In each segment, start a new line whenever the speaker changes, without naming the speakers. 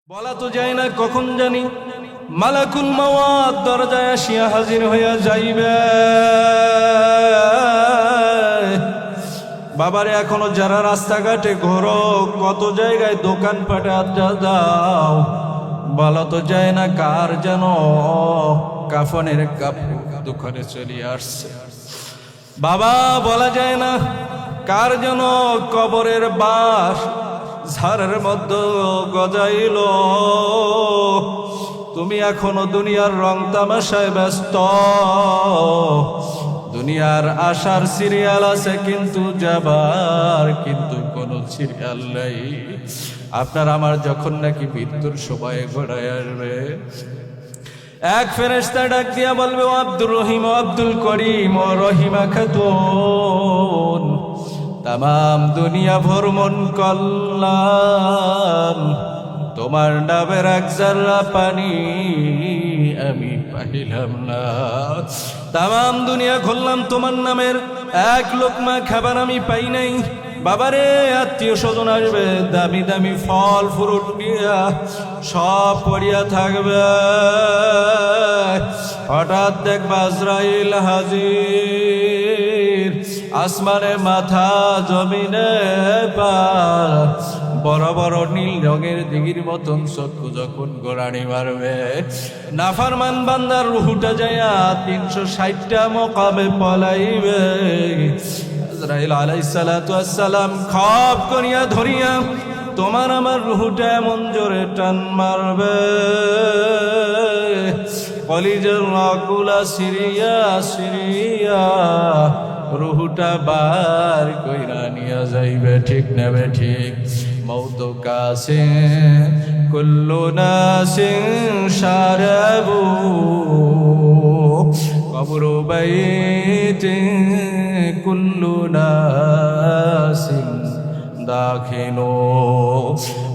বলা তো যায় না কখন জানি মালাকুল মাওয়াত দরজায় আসিয়া হাজির হইয়া যাইবে। বাবারে এখনো যারা রাস্তাঘাটে ঘোরো, কত জায়গায় দোকানপাটে আড্ডা দাও, বলা তো যায় না কার যেন কাফনের কাপড় দোকানে চলে আসছে। বাবা বলা যায় না কার যেন কবরের বাস ঝাড়ের মধ্যে গজাইল। তুমি এখনো দুনিয়ার রং তামাশায় ব্যস্ত, দুনিয়ার আশার সিরিয়াল আছে কিন্তু যাবার কিন্তু কোনো সিরিয়াল নেই। আপনার আমার যখন নাকি মৃত্যুর সময় ঘোড়ায় আসবে, এক ফেরেশতা ডাক দিয়া বলবে, ও আব্দুর রহিম, ও আব্দুল করিম, ও রহিমা খাতুন, তামাম দুনিয়া ভ্রমণ করলাম, তোমার নামের এক জাররা পানি আমি পাইলাম না। তামাম দুনিয়া ঘুরলাম, তোমার নামের এক লোকমা খাবার আমি পাই নাই। বাবারে আত্মীয় স্বজন আসবে, দামি দামি ফল ফ্রুট নিয়া সব পড়িয়া থাকবে। হঠাৎ দেখবা আজরাইল হাজির, আসমানে মাথা জমিনে পা, বড় বড় নীল রঙের দিঘির মতন চক্ষু যখন গোড়ানি মারবে, নাফরমান বান্দার রুহুটা যাইয়া 360টা মকামে পলাইবে। আজরাইল আলাইহিস সালাতু ওয়াস সালাম খপ করিয়া ধরিয়া তোমার আমার রুহুটা এমন জোরে টান মারবে, কলিজার নকুলা সিরিয়া সিরিয়া রুহুটা বার কইরা নিয়া যাইবে। ঠিক নেবে ঠিক, মৌত কাছে কুল্লু নাসিন শারাবু, কবর বাইতে কুল্লু নাসিন দাখিলু।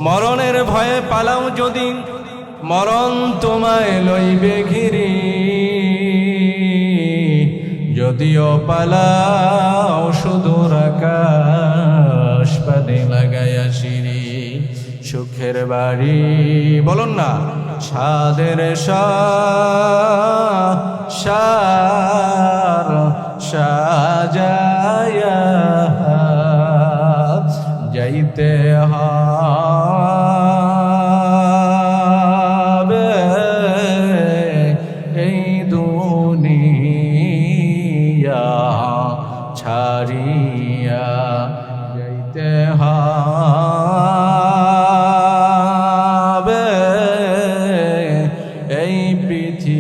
মরণের ভয়ে পালাও যদি, মরণ তোমায় লইবে ঘিরি, যদিও পালাও সুদূর আকাশ পানে লাগাইয়া সিঁড়ি, সুখের বাড়ি বলুন না ছাদের সাজায়া যাইতে হবে এই দুনিয়া ছাড়িয়া, যাইতে হবে এই পৃথিবী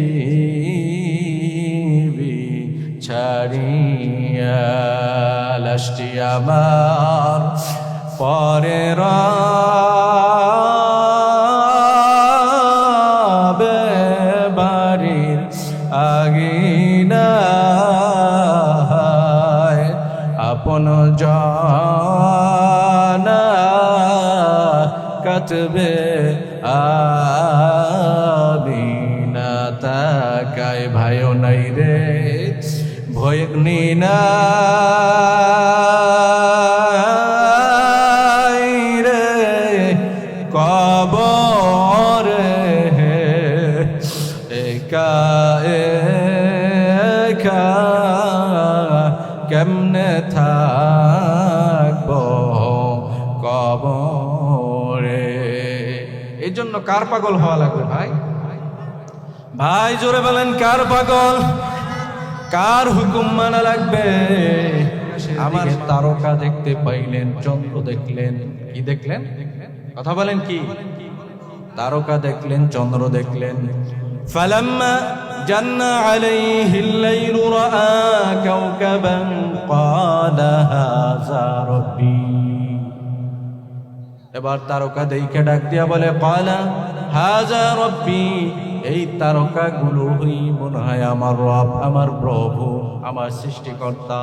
ছাড়িয়া। লাশটি আমার পরে রবে বাড়ির আগিনায়, আপন জানা কাটবে আবিনা তাকায়। ভাইও নাই রে ভয়গ্নি নাই রে কবরে, একা একা কেমনে থাকবো কবরে। এই জন্য কার পাগল হওয়া লাগবে ভাই? ভাই জোরে বলেন কার পাগল, কার হুকুম মানা লাগবে? আমার তারকা দেখতে পাইলেন, চন্দ্র দেখলেন, কি দেখলেন? কথা বলেন কি? তারকা দেখলেন, চন্দ্র দেখলেন। ফালাম্মা জান্না আলাইহিল লাইলু রাআ কাওকাবান ক্বালা হাযা রাব্বি। এবার তারকা দেখে ডাক দিয়া বলে, ক্বালা হাযা রাব্বি, এই তারকাগুলোই মনে হয় আমার রব, আমার প্রভু, আমার সৃষ্টিকর্তা,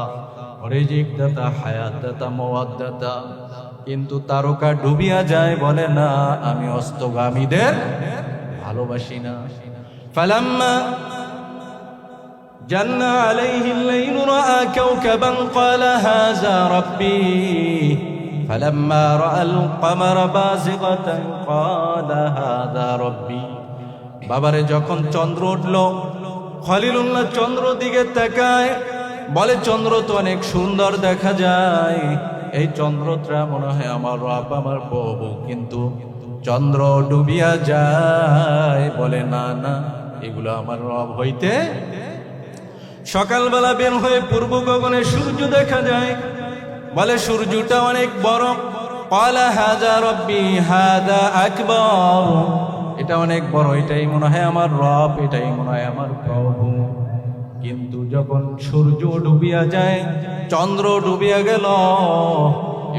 রিজিক দাতা, হায়াত দাতা, মওয়াত দাতা। কিন্তু তারকা ডুবিয়া যায়, বলে না আমি অস্তগামীদের ভালোবাসি না। ফালাম্মা জান্না আলাইহিল লাইলু রাআ কাওকাবান ক্বালা হাযা রাব্বি, ফালাম্মা রাআল কমারা বাযিগাতান ক্বালা হাযা রাব্বী। বাবারে যখন চন্দ্র উঠল, খলিলুল্লাহ চন্দ্র দিকে তাকায়, বলে চন্দ্র তো অনেক সুন্দর দেখা যায়, এই চন্দ্রটা মনে হয় আমার রব, আমার প্রভু। কিন্তু চন্দ্র ডুবিয়া যায়, বলে না না, এগুলো আমার রব হইতে। সকালবেলা বের হয়ে পূর্ব গগনে সূর্য দেখা যায়, বলে সূর্যটা অনেক বড়। ক্বালা হাযা রাব্বী হাযা আকবার, এটা অনেক বড়, এটাই মনে হয় আমার রব, এটাই মনে হয় আমার প্রভু। কিন্তু যখন সূর্য ডুবিয়া যায়, চন্দ্র ডুবিয়া গেল,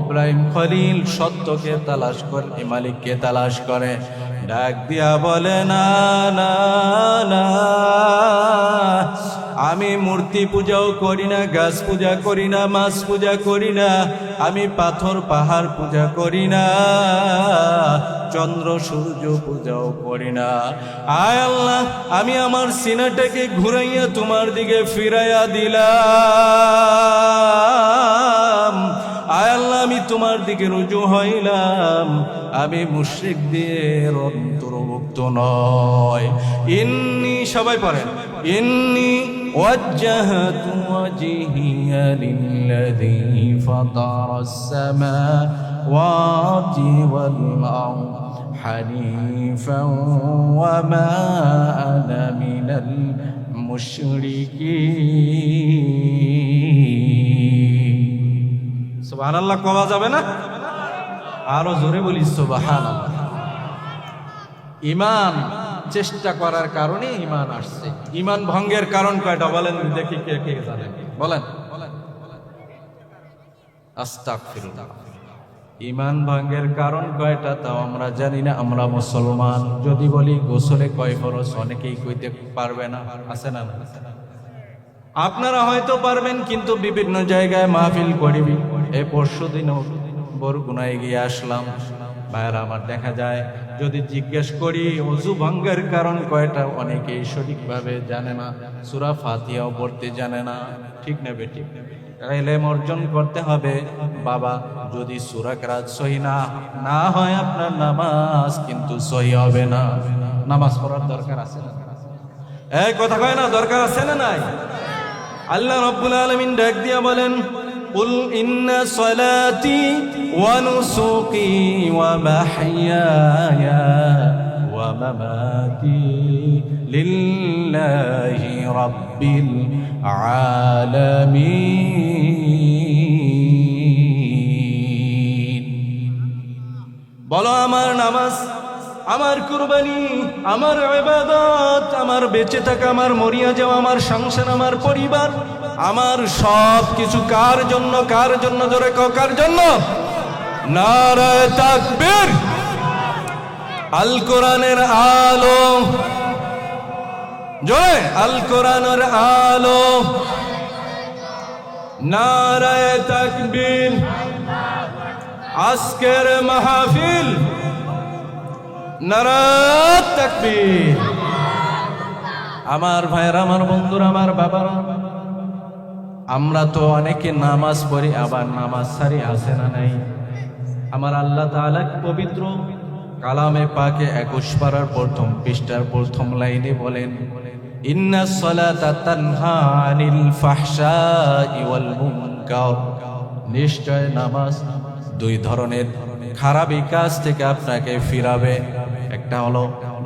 ইব্রাহিম খলিল সত্যকে তালাশ করে, মালিককে তালাশ করে, ডাক দিয়া বলে না না না, আমি মূর্তি পূজাও করি না, গাছ পূজা করি না, মাছ পূজা করি না, আমি পাথর পাহাড় পূজা করি না, চন্দ্র সূর্য পূজাও করি না। আয় আল্লাহ, আমি আমার সিনাটাকে ঘুরাইয়া তোমার দিকে ফিরাইয়া দিলাম। আয় আল্লাহ, আমি তোমার দিকে রুজু হইলাম, আমি মুশরিকদের অন্তর্ভুক্ত নয়। ইন্নী, সবাই পড়েন, ইন্নী ওয়াজ্জাহতু ওয়াজহিয়া লিল্লাযী ফাতারাস সামাওয়াতি ওয়াল আরদ হানিফান ওয়া মা আনা মিনাল মুশরিকিন। সুবহানাল্লাহ কওয়া যাবে না? আরো জোরে বলি সুবহানাল্লাহ। ঈমান চেষ্টা করার কারণে ঈমান আসছে। ঈমান ভঙ্গের কারণ কয়টা বলেন দেখি, কে কে জানেন? বলেন। আস্তাগফিরুল্লাহ। ঈমান ভঙ্গের কারণ কয়টা তাও আমরা জানি না। আমরা মুসলমান, যদি বলি গোসলে কয় ফরজ, অনেকেই কইতে পারবে না, আছে না? আপনারা হয়তো পারবেন, কিন্তু বিভিন্ন জায়গায় মাহফিল করিবি। এই পরশুদিনও বরগুনায় গিয়ে আসলাম, ভাইরা আমার, দেখা যায় যদি জিজ্ঞেস করি ওযু ভঙ্গের কারণ কয়টা, অনেকেই সঠিকভাবে জানে না, সূরা ফাতিহাও পড়তে জানে না। ঠিক না বেটি? ইলম অর্জন করতে হবে বাবা। যদি সূরা কেরাত সহি না হয়, আপনার নামাজ কিন্তু সহি হবে না। নামাজ পড়ার দরকার আছে না? এই কথা কয় না, দরকার আছে না নাই? আল্লাহ রাব্বুল আলামিন ডাক দিয়া বলেন, কুল ইন্না সলাতি ওয়া নুসুকি ওয়া মাহইয়ায়া ওয়া মামাতি লিল্লাহি রাব্বিল আলামিন। বলো, আমার নামাজ, আমার কুরবানি, আমার ইবাদত, আমার বেঁচে থাকা, আমার মরিয়া যাওয়া, আমার সংসার, আমার পরিবার, আমার সব কিছু কার জন্য? কার জন্য? জোরে কও, কার জন্য? নারায়ে তাকবীর। আল কোরআনের আলো, জোরে, আল কোরআনের আলো, নারায়ে তাকবীর। আজকের মাহফিল, নারায়ে তাকবীর। আমার ভাইরা, আমার বন্ধুরা, আমার বাবারা, আমরা তো অনেকে নামাজ পড়ি, আবার নামাজ ছাড়ি, আছে না নাই? আমার আল্লাহ তাআলা পবিত্র কালামে পাকে 21 পারার প্রথম পৃষ্ঠার প্রথম লাইনে বলেন, ইন্নাস সালাতা তানহা আনিল ফাহশাই ওয়াল মুনকার। নিশ্চয় নামাজ দুই ধরনের খারাপ কাজ থেকে আপনাকে ফিরাবে। একটা হলো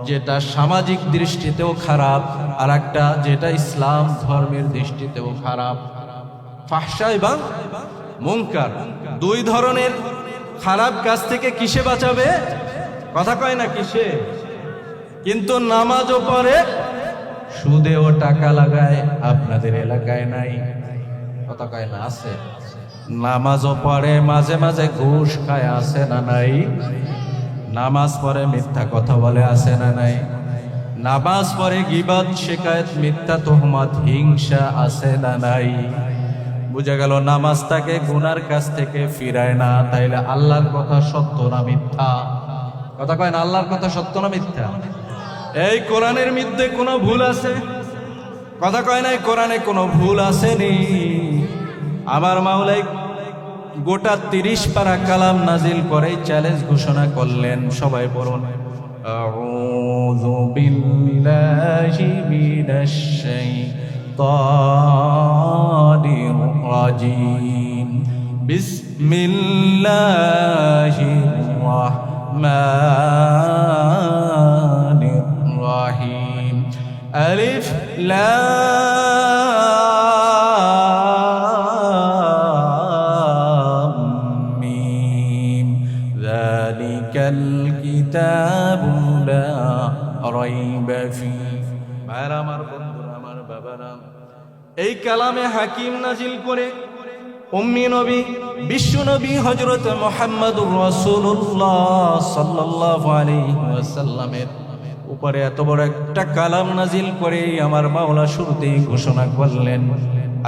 যেটা সামাজিক দৃষ্টিতেও খারাপ, আর একটা যেটা ইসলাম ধর্মের দৃষ্টিতেও খারাপ। ফাহশা এবং মুনকার, দুই ধরনের খারাপ কাজ থেকে কিসে বাঁচাবে? কথা কয় না কিসে? কিন্তু নামাজও পড়ে, সুদেও টাকা লাগায়, আপনাদের এলাকায় নাই। কথা কয় না? আছে। নামাজও পড়ে, মাঝে মাঝে ঘুষ খায়, আছে না নাই? নামাজ পড়ে মিথ্যা কথা বলে, আছে না নাই? নামাজ পড়ে গীবত, শিকায়েত, মিথ্যা তুহমত, হিংসা, আছে না নাই? বুঝা গেল নামাজ তাকে গুনার কাছ থেকে ফিরায় না। তাইলে আল্লাহর কথা সত্য না মিথ্যা? কথা কয় না, আল্লাহর কথা সত্য না মিথ্যা? এই কোরআনের মধ্যে কোনো ভুল আছে? কথা কয় না, এই কোরআনে কোনো ভুল আসেনি। আমার মাওলাই গোটা 30 পারা কালাম নাজিল করে চ্যালেঞ্জ ঘোষণা করলেন। সবাই বলুন আউযু বিল্লাহি মিনাশ শাইতানির রাজিম বিসমিল্লাহির রাহমানির রাহিম আলিফ লাম মিম যালিকাল কিতাবু লা রাইবা ফীহি। ভাইরা আমার, বন্ধুরা আমার, বাবারা, এই কালামে হাকিম নাজিল করে উম্মি নবী বিশ্ব নবী হযরত মুহাম্মদুর রাসূলুল্লাহ সাল্লাল্লাহু আলাইহি ওয়াসাল্লামের উপরে এত বড় একটা কালাম নাজিল করে আমার মাওলা শুরুতেই ঘোষণা করলেন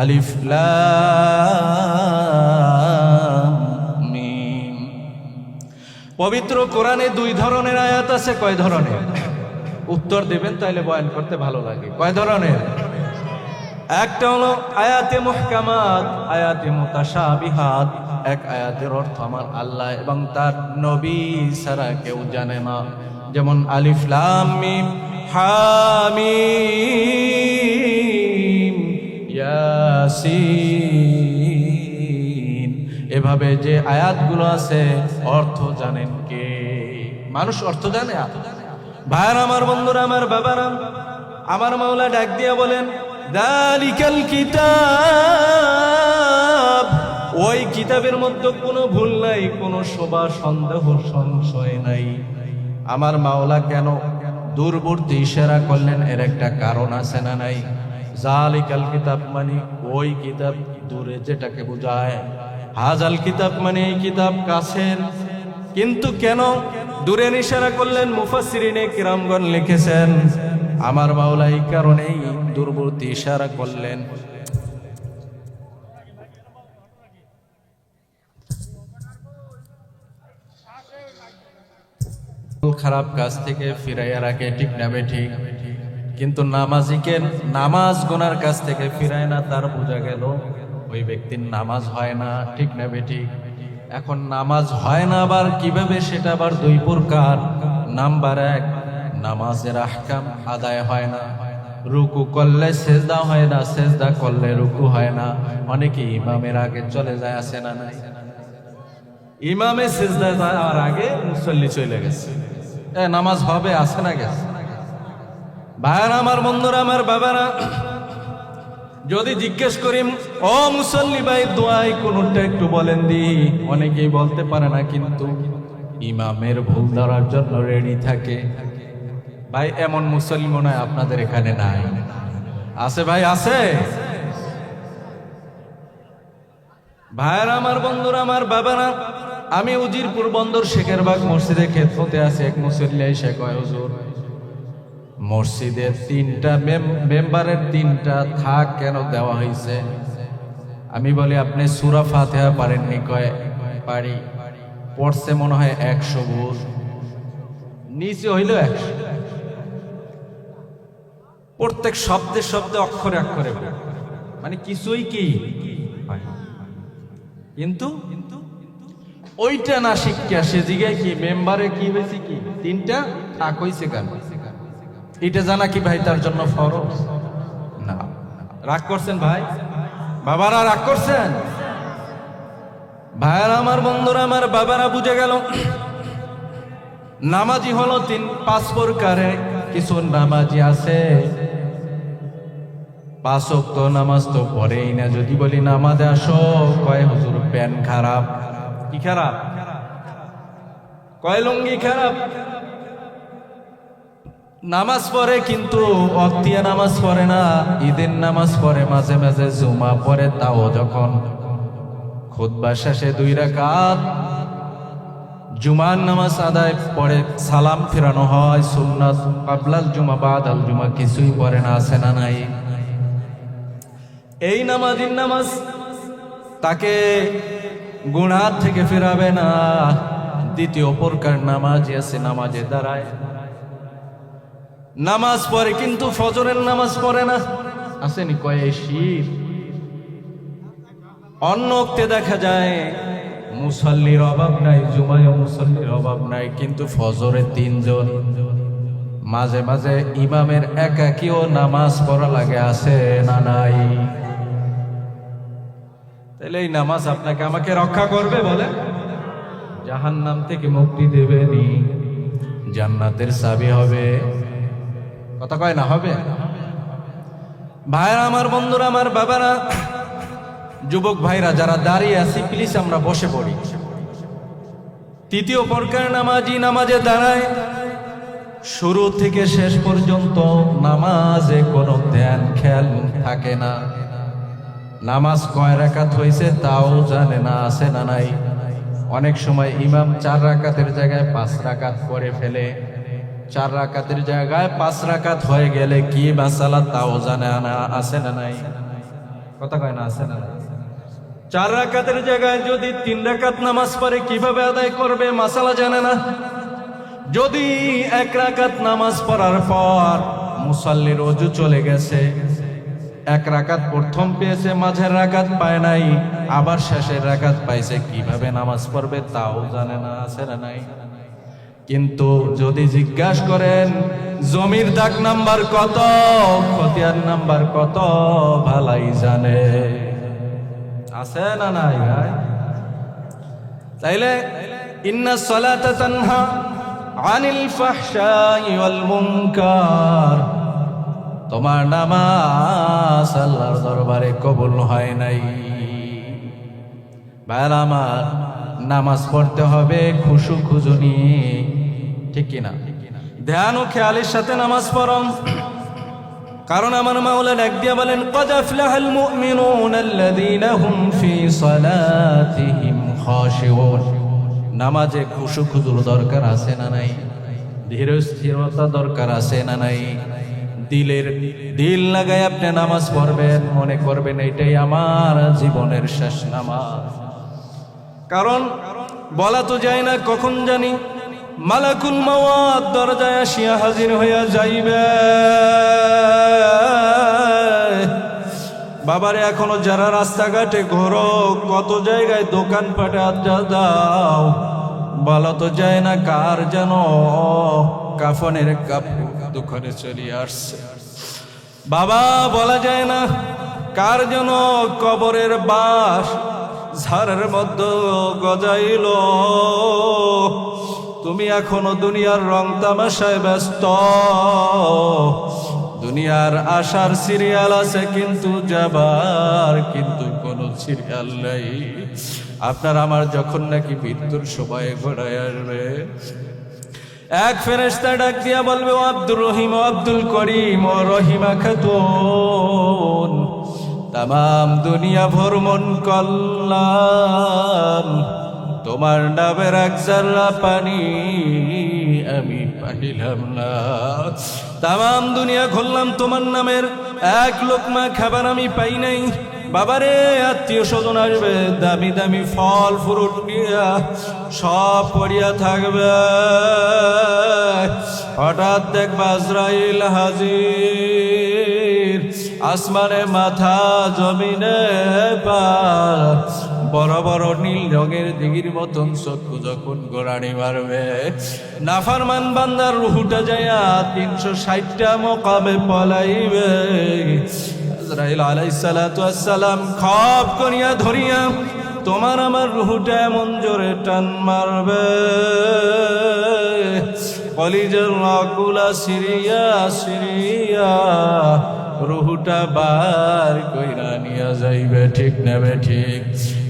আলিফ লাম মিম। পবিত্র কোরআনে 2 ধরনের আয়াত আছে। কয় ধরনের? উত্তর দেবেন, তাইলে বয়ান করতে ভালো লাগে। কয় ধরনের? একটা হলো আয়াতে মুহকামাত, আয়াতে মুতাশাবিহাত। এক আয়াতের অর্থ আমার আল্লাহ এবং তার নবী ছাড়া কেউ জানে না, যেমন আলিফ লাম মিম হামিম ইয়াসিন। এভাবে যে আয়াতগুলো আছে অর্থ জানেন কে? মানুষ অর্থ জানে? ভাইরা আমার, বন্ধুরা আমার, বাবারা, আমার মাওলা ডাক দিয়া বলেন যালিকাল কিতাব। ওই কিতাবের মধ্যে কোনো ভুল নাই, কোনো শোভা সন্দেহ সংশয় নাই। আমার মাওলা কেন দূরবর্তী ইশারা করলেন? এর একটা কারণ আছে না নাই? যালিকাল কিতাব মানে ওই কিতাব, দূরে যেটাকে বোঝায়। হাজাল কিতাব মানে এই কিতাব কাছের। কিন্তু কেন দূরে ইশারা করলেন? মুফাসসিরিনে কিরামগণ লিখেছেন আমার মাওলা এই কারণেই দূরবর্তী ইশারা করলেন। খারাপ কাজ থেকে ফিরাইয়া রাখে, ঠিক না বেঠিক? কিন্তু নামাজিকে নামাজ গুনার কাছ থেকে ফিরায় না, তার বোঝা গেল ওই ব্যক্তির নামাজ হয় না, ঠিক না বেঠিক? এখন নামাজ হয় না আবার কিভাবে, সেটা আবার 2 প্রকার। নাম্বার 1, নামাজের আহকাম আদায় হয় না। রুকু করলে সেজদা হয় না, সেজদা করলে রুকু হয় না। অনেকে ইমামের আগে চলে যায়, আছে না নাই? ইমামে সেজদা যাওয়ার আগে মুসল্লি চলে গেছে, নামাজ হবে, আছে না গেছে? ভাইরা আমার, বন্ধুরা আমার, বাবারা, যদি জিজ্ঞেস করি ও মুসল্লি ভাই দোয়াই কোনটা একটু বলেন দি, অনেকেই বলতে পারে না, কিন্তু ইমামের ভুল ধরার জন্য রেডি থাকে। ভাই এমন মুসল্লি মনে হয় আপনাদের এখানে নাই? আছে ভাই, আছে? ভাইরা আমার, বন্ধুরা আমার, বাবারা, আমি উজিরপুর বন্দর শেখেরবাগ মসজিদে খেদমতে আছি। এক মুসল্লি এসে কয় হুজুর, মসজিদের 3টা মেম্বারের 3টা থাক কেন দেওয়া হয়েছে? আমি বলি আপনি সূরা ফাতিহা পারেননি? কয় পারি। পড়ছে মনে হয় 100 বুঝ, নিচে হইল 100। প্রত্যেক শব্দে শব্দে অক্ষরে অক্ষরে, মানে কিছুই কি, কিন্তু ওইটা না শিক্ষা সে জিগায় কি মেম্বারে কি হয়েছে, কি 3টা থাক হয়েছে কেন? এটা জানা কি ভাই তার জন্য ফরজ না? রাগ করছেন ভাই? বাবারা রাগ করছেন? ভাইরা আমার, বন্ধুরা আমার, বাবারা, বুঝে গেল নামাজি হলো 5 প্রকারে। কিছু নামাজি আছে 5 ওয়াক্ত নামাজ তো পড়েই না। যদি বলি নামাজে আসো, কয় হুজুর প্যান খারাপ। কি খারাপ? কয় লুঙ্গি খারাপ। নামাজ পড়ে কিন্তু ওয়াক্তিয়া নামাজ পড়ে না, ঈদের নামাজ পড়ে, মাঝে মাঝে জুমা পড়ে, তাও যখন খুতবা শেষে 2 রাকাত জুমার নামাজ আদায় পড়ে সালাম ফেরানো হয়, সুন্নাত কাবলাল জুমা বাদাল জুমা কিছুই পড়ে না, আছে না নাই? এই নামাজির নামাজ তাকে গুনাহ থেকে ফেরাবে না। দ্বিতীয় প্রকার নামাজ আছে, নামাজে দাঁড়ায়, নামাজ পড়ে কিন্তু ফজরের নামাজ পড়ে না, আসেনি? কয় শির। অন্য ওক্তে দেখা যায় মুসল্লির অভাব নাই, জুমায় মুসল্লির অভাব নাই, কিন্তু ফজরে 3 জন, মাঝে মাঝে ইমামের একাকিও নামাজ পড়া লাগে, আছে না নাই? তাহলে এই নামাজ আপনাকে আমাকে রক্ষা করবে? বলে জাহান্নাম থেকে মুক্তি দেবে নি, জান্নাতের চাবি হবে? কথা কয় না হবে? ভাইরা আমার, বন্ধুরা আমার, বাবারা, যুবক ভাইরা যারা দাঁড়িয়ে আছি, প্লিজ আমরা বসে পড়ি। তৃতীয় প্রকার নামাজি নামাজে দাঁড়ায় শুরু থেকে শেষ পর্যন্ত নামাজে কোনো ধ্যান খেয়াল থাকে না, নামাজ কয় রাকাত হয়েছে তাও জানে না, আছে না নাই? অনেক সময় ইমাম 4 রাকাতের জায়গায় 5 রাকাত পড়ে ফেলে, 4 রাকাতের জায়গায় 5 রাকাত হয়ে গেলে কি মাসালা তাও জানে না, আছে না নাই? কথা কয় না, আছে না নাই? 4 রাকাতের জায়গায় যদি 3 রাকাত নামাজ পড়ে কিভাবে আদায় করবে মাসালা জানে না। যদি 1 রাকাত নামাজ পড়ার পর মুসাল্লির ওযু চলে গেছে, 1 রাকাত প্রথম পেয়েছে, মাঝের রাকাত পায় নাই, আবার শেষের রাকাত পাইছে, কিভাবে নামাজ পড়বে তাও জানে না, আছে না নাই? কিন্তু যদি জিজ্ঞাসা করেন জমির দাগ নাম্বার কত, খতিয়ান নাম্বার কত, ভালাই জানে, আছে না নাই ভাই? তাইলে ইন্নাস সালাতা তানহা আনিল ফাহশাই ওয়াল মুনকার, তোমার নামাজ আল্লাহর দরবারে কবুল হয় নাই। ভাইরা আমার, নামাজ পড়তে হবে খুশু খুজুনি, ঠিক কিনা? ধ্যান ও খেয়ালের সাথে নামাজ পড়ুন, কারণ আমার মাওলা ডাক দিয়া বলেন, ক্বাদ আফলাহাল মুমিনুনা আল্লাযীনা হুম ফী সালাতিহিম খাশিউন। নামাজে খুশু খুজুর দরকার আছে না নাই? ধীর স্থিরতা দরকার আছে না নাই? দিল লাগাই আপনি নামাজ পড়বেন, মনে করবেন এটাই আমার জীবনের শেষ নামাজ। কারণ বলা তো যায় না কখন জানি মালাকুল মাওয়াত দরজায় আসিয়া হাজির হইয়া যাইবে। বাবারে, এখনো যারা রাস্তাঘাটে ঘোরো, কত জায়গায় দোকান পাটে আড্ডা দাও, বলা তো যায় না কার যেন কাফনের কাপড় দোকানে চলে আসছে। বাবা, বলা যায় না কার যেন কবরের বাস ঝাড়ের মধ্যে গজাইল। তুমি এখনো দুনিয়ার রং তামাশায় ব্যস্ত, দুনিয়ার আশার সিরিয়াল আছে, কিন্তু যাবার কিন্তু কোনো সিরিয়াল নেই। আপনার আমার যখন নাকি মৃত্যুর সময় ঘোড়ায় আসবে, এক ফেরেশতা ডাক দিয়া বলবে, ও আব্দুর রহিম, ও আব্দুল করিম, ও রহিমা খাতুন, তামাম দুনিয়া ভ্রমণ করলাম, তোমার নামের 1 জাররা পানি আমি পাইলাম না। তামাম দুনিয়া ঘুরলাম, তোমার নামের 1 লোকমা খাবার আমি পাই নাই। বাবারে, আত্মীয় স্বজন আসবে, দামি দামি ফল ফ্রুট নিয়া সব পড়িয়া থাকবে, হঠাৎ দেখবা আজরাইল হাজির, আসমানে মাথা জমিনে পা, বড় বড় নীল রঙের দিঘির মতন চক্ষু যখন গোড়ানি মারবে, নাফরমান বান্দার রুহুটা যাইয়া 360টা মোকামে পলাইবে। আজরাইল আলাইহিস সালাতু ওয়াস সালাম খপ করিয়া ধরিয়া তোমার আমার রুহুটা এমন জোরে টান মারবে, কলিজার নকুলা সিরিয়া সিরিয়া রুহুটা বার কইরা নিয়া যাইবে, ঠিক নেবে ঠিক।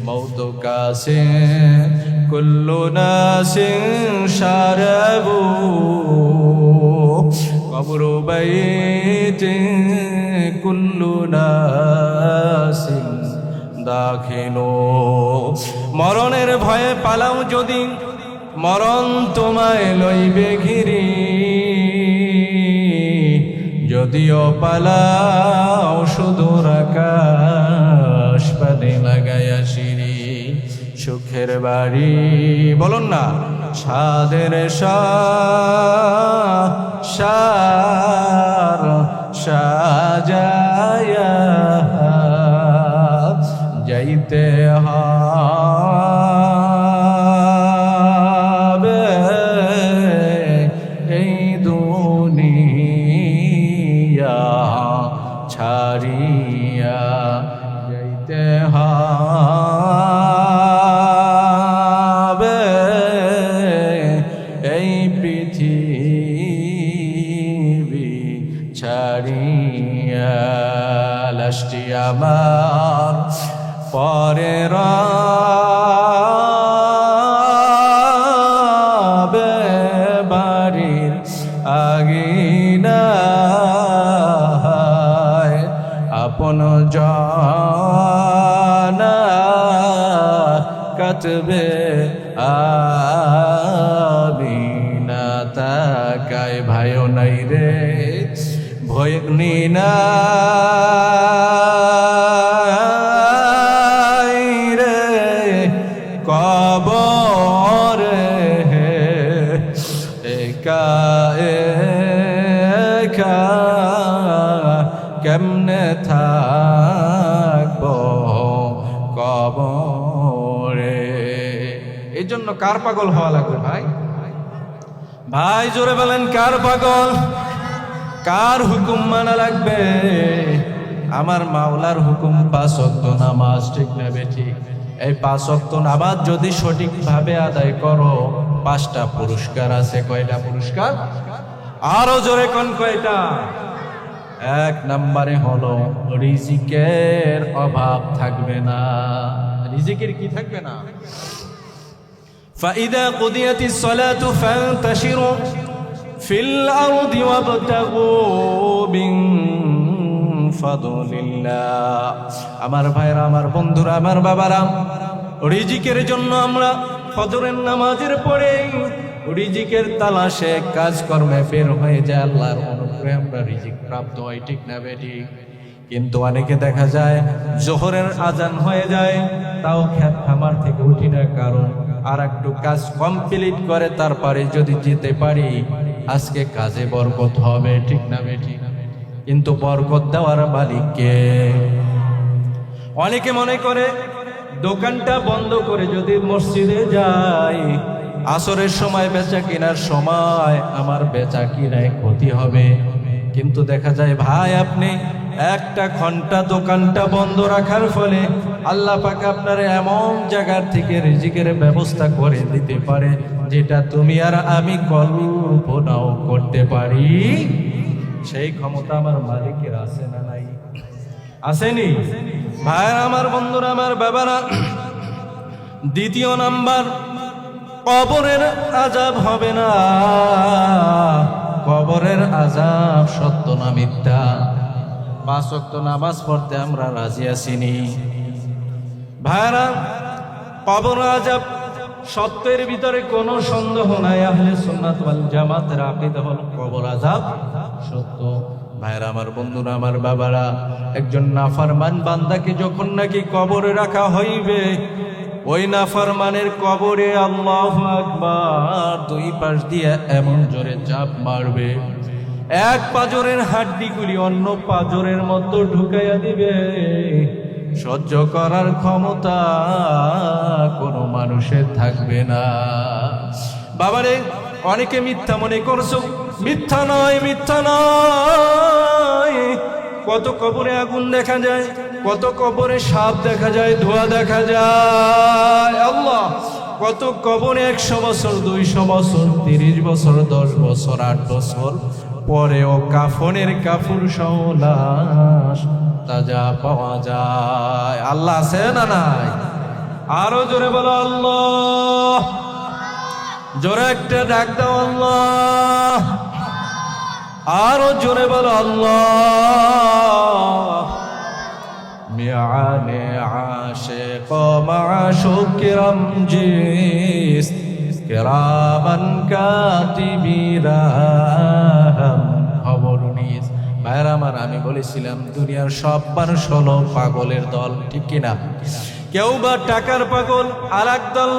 মৌত কাছে কুল্লু নাসিন শারাবু, কবর বাইতে কুল্লু নাসিন দাখিলু। মরণের ভয়ে পালাও যদি, মরণ তোমায় লইবে ঘিরি, যদিও পালাও সুদূর আকাশ পানে লাগাইয়া সিঁড়ি, সুখের বাড়ি বলুন না, ছাদের সাজায়া যাইতে হয় লাশটি আমার পরে রবে বাড়ির আগিনায় আপন জানা কাটবে আমিনা তাকায় ভাইও নাই রে ভয়গ্নি নাই রে কবরে একা একা কেমনে থাকবো কবরে। এই জন্য কার পাগল হওয়া লাগবে ভাই? ভাই জোরে বলেন কার পাগল? কার হুকুম মানা লাগবে? আমার মাওলার হুকুম 5 ওয়াক্ত নামাজ, ঠিক না বেঠিক? এই 5 ওয়াক্ত নামাজ যদি সঠিকভাবে আদায় করো 5টা পুরস্কার আছে। কয়টা পুরস্কার? আরো জোরে কোন কয়টা? 1 নম্বরে হলো রিজিকের অভাব থাকবে না। রিজিকের কি থাকবে না? فإذا قضيت الصلاة فانتشروا في الأرض وابتغوا من فضل الله। আমার ভাইরা, আমার বন্ধুরা, আমার বাবারা, রিজিকের জন্য আমরা ফজরের নামাজের পরে রিজিকের তালাশে কাজকর্মে বের হয়ে যায়। আল্লাহর অনুগ্রহে আমরা রিজিক প্রাপ্ত হই, ঠিক না বেঠিক? কিন্তু অনেকে দেখা যায় জোহরের আজান হয়ে যায় তাও খেত খামার থেকে উঠি না, কারণ আর একটু কাজ কমপ্লিট করে তারপরে যদি যেতে পারি আজকে কাজে বরকত হবে, ঠিক না বেঠিক? কিন্তু বরকত দেওয়ার মালিক কে? অনেকে মনে করে দোকানটা বন্ধ করে যদি মসজিদে যাই আসরের সময় বেচা কেনার সময় আমার বেচা কিনায় ক্ষতি হবে। কিন্তু দেখা যায় ভাই আপনি 1 ঘন্টা দোকানটা বন্ধ রাখার ফলে আল্লাহ পাক আপনার এমন জায়গার থেকে রিজিকের ব্যবস্থা করে দিতে পারে যেটা তুমি আর আমি কল্পনাও করতে পারি। সেই ক্ষমতা আমার মালিকের আছে না নাই? আসেনি? ভাই আমার বন্ধুরা, আমার বাবারা, 2 নাম্বার, কবরের আযাব হবে না। কবরের আযাব সত্য না মিথ্যা? 5 ওয়াক্ত নামাজ পড়তে আমরা রাজি আছিনি ভাইরা? কবর আযাব সত্যের ভিতরে কোনো সন্দেহ নাই। আহলে সুন্নাত ওয়াল জামাতের আকীদা হলো কবর আযাব সত্য। ভাইরা আমার বন্ধুরা, আমার বাবারা, একজন নাফরমান বান্দাকে যখন নাকি কবরে রাখা হইবে ওই নাফরমানের কবরে আল্লাহু আকবার 2 পাশ দিয়ে এমন জোরে চাপ মারবে 1 পাজরের হাড্ডিগুলি অন্য পাজরের মতো ঢুকাইয়া দিবে। সহ্য করার ক্ষমতা কোনো মানুষের থাকবে না। বাবারে, অনেকে মিথ্যা মনে করছো, মিথ্যা নয়, মিথ্যা নয়। কত কবরে আগুন দেখা যায়, কত কবরে সাপ দেখা যায়, ধোঁয়া দেখা যায়। আল্লাহ, কত কবরে 100 বছর, 200 বছর, 30 বছর, 10 বছর, 8 বছর পরেও কাফনের কাফুর সহ লাশ তাজা পাওয়া যায়। আল্লাহ আছে না নাই? আরো জোরে বলো আল্লাহ। জোরে একটা ডাক দাও আল্লাহ। আরো জোরে বলো আল্লাহ। মিয়ানে আশিক মাশুক রমজিস কিরামান কাতিবিরা খবরনিস। ভাইরা আমার, আমি বলেছিলাম দুনিয়ার সব মানুষ হলো পাগলের দল, ঠিক কিনা? কেউ বা টাকার পাগল আর এক দল,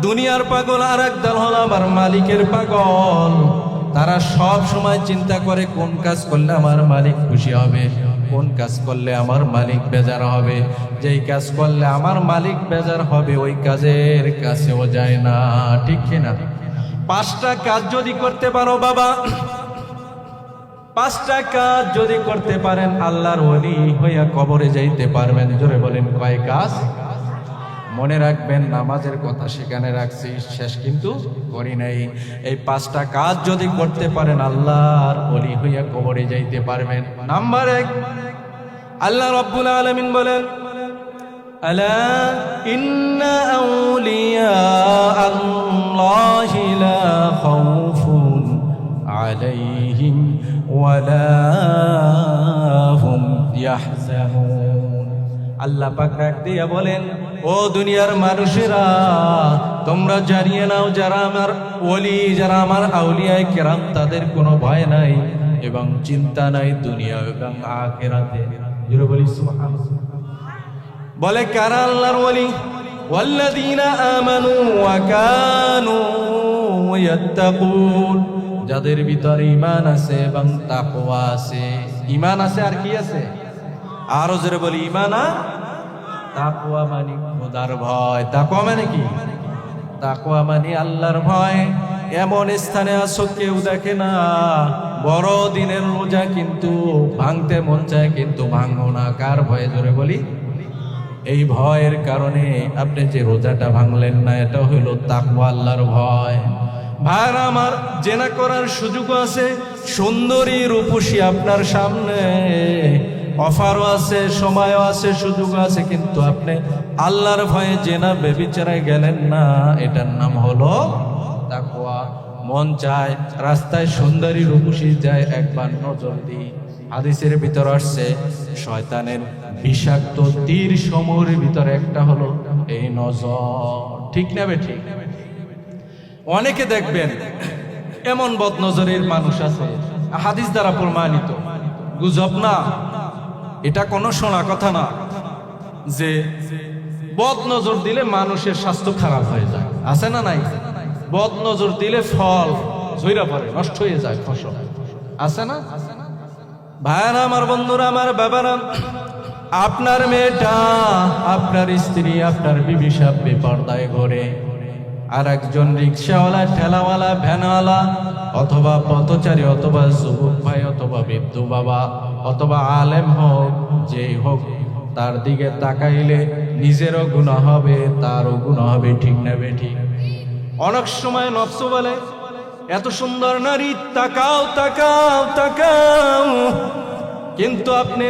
দুনিয়ার পাগল আর এক দল হলো আমার মালিকের পাগল। তারা সব সময় চিন্তা করে কোন কাজ করলে আমার মালিক খুশি হবে, কোন কাজ করলে আমার মালিক বেজার হবে। যেই কাজ করলে আমার মালিক বেজার হবে ওই কাজের কাছেও যায় না, ঠিক কিনা? 5টা কাজ যদি করতে পারো বাবা, 5টা কাজ যদি করতে পারেন আল্লাহর ওলি হইয়া কবরে যাইতে পারবেন। জোরে বলেন কয় কাজ? মনে রাখবেন, নামাজের কথা সেখানে রাখছি, শেষ কিন্তু করি নাই। এই 5টা কাজ যদি করতে পারেন আল্লাহর ওলি হইয়া কবরে যাইতে পারবেন। নাম্বার 1, আল্লাহ রাব্বুল আলামিন বলেন, আলা ইন্না আউলিয়া আল্লাহি লা খাউফুন আলাইহিম ওয়ালা হুম ইয়াহজানুন। আল্লাহ পাক ডাক দিয়া বলেন, ও দুনিয়ার মানুষেরা, তোমরা জানিয়ে নাও যারা আমার ওলি, যারা আমার আউলিয়ায়ে কেরাম, তাদের কোনো ভয় নাই এবং চিন্তা নাই দুনিয়া এবং আখিরাতে। জোরে বলি সুবহানাল্লাহ। বলে কারা আল্লাহর ওলি? ওয়াল্লাযীনা আমানু ওয়া কানু ইয়াত্তাকুন, যাদের ভিতরে ঈমান আছে এবং তাকওয়া আছে। ঈমান আছে আর কি আছে? আরো জোরে বলি, ঈমান আর তাকওয়া মানে খোদার ভয়। তাকওয়া মানে কি? তাকওয়া মানে আল্লাহর ভয়। এমন স্থানে আছো কেউ দেখে না, বড় দিনের রোজা কিন্তু ভাঙতে মন চায় কিন্তু ভাঙো না। কার ভয়ে? জোরে বলি। এই ভয়ের কারণে আপনি যে রোজাটা ভাঙলেন না, এটা হইল তাকওয়া, আল্লাহর ভয়। ভাইরা আমার, জেনা করার সুযোগ আছে, সুন্দরী রূপসী আপনার সামনে, অফারও আছে, সময়ও আছে, সুযোগও আছে, কিন্তু আপনি আল্লাহর ভয়ে জেনা বেবিচারায় গেলেন না। এটার নাম হলো তাকওয়া। মন চায় রাস্তায় সুন্দরী রূপসী যায়, একবার নজর দিই। হাদিসের ভিতর আসছে, শয়তানের বিষাক্ত তীর সমূহের ভিতরে একটা হলো এই নজর। ঠিক না বে ঠিক? অনেকে দেখবেন এমন বদনজরের মানুষ আছে, হাদিস দ্বারা প্রমাণিত, গুজব না, এটা কোনো শোনা কথা না, যে বদনজর দিলে মানুষের স্বাস্থ্য খারাপ হয়ে যায়। আছে না নাই? বদনজর দিলে ফল ঝইরা পড়ে, নষ্ট হয়ে যায় ফসল। আছে না? ভাইরা আমার, বন্ধুরা আমার, বাবারা, আপনার মেয়েটা, আপনার স্ত্রী, আপনার বিবি সাহেব বেপরদায় ঘরে, আর একজন রিক্সাওয়ালা, ঠেলাওয়ালা, ভ্যানওয়ালা, অথবা পথচারী, অথবা যুবক ভাই, অথবা বৃদ্ধ বাবা, অথবা আলেম হোক, যেই হোক, তার দিকে তাকাইলে নিজেরও গুনাহ হবে, তারও গুনাহ হবে। ঠিক না বে ঠিক? অনেক সময় নফস বলে, এত সুন্দর নারী, তাকাও তাকাও তাকাও, কিন্তু আপনি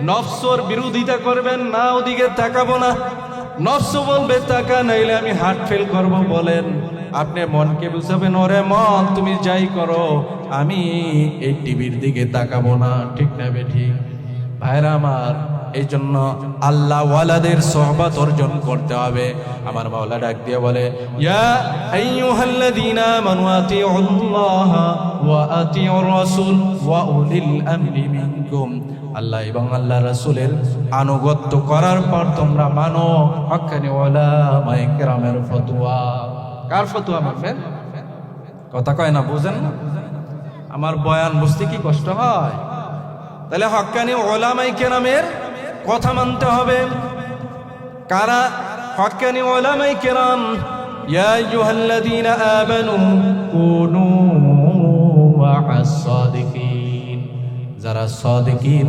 নফসর বিরোধিতা করবেন না, ওদিকে তাকাবো না। নফস বলবে তাকা, নাইলে আমি হার্ট ফেল করব। বলেন, আপনি মনকে বুঝাবেন, ওরে মন তুমি যাই করো, আমি এই টিভির দিকে তাকাবো না। ঠিক না বে ঠিক? ভাইরা আমার, এই জন্য আল্লাহ ওয়ালাদের সোহবত অর্জন করতে হবে। আমার মাওলা ডাক দিয়ে বলে, ইয়া আইয়ুহাল্লাযীনা আমানু আতিউল্লাহ ওয়া আতিউর রাসূল ওয়া উলিল আমরি মিনকুম। আল্লাহ এবং আল্লাহ রাসূলের আনুগত্য করার পর তোমরা মানো হক্কানি উলামায়ে কেরামের ফতোয়া। কার ফতোয়া মানবেন? কথা কয় না, বুঝেন না? আমার বয়ান বুঝতে কি কষ্ট হয়? তাহলে হক্কানি উলামায়ে কেরামের কথা মানতে হবে। কারা হক্কানি উলামায়ে কেরাম? ইয়া আইয়ুহাল্লাযীনা আমানু কুনু মা'আস সাদিকিন। যারা সাদিকিন,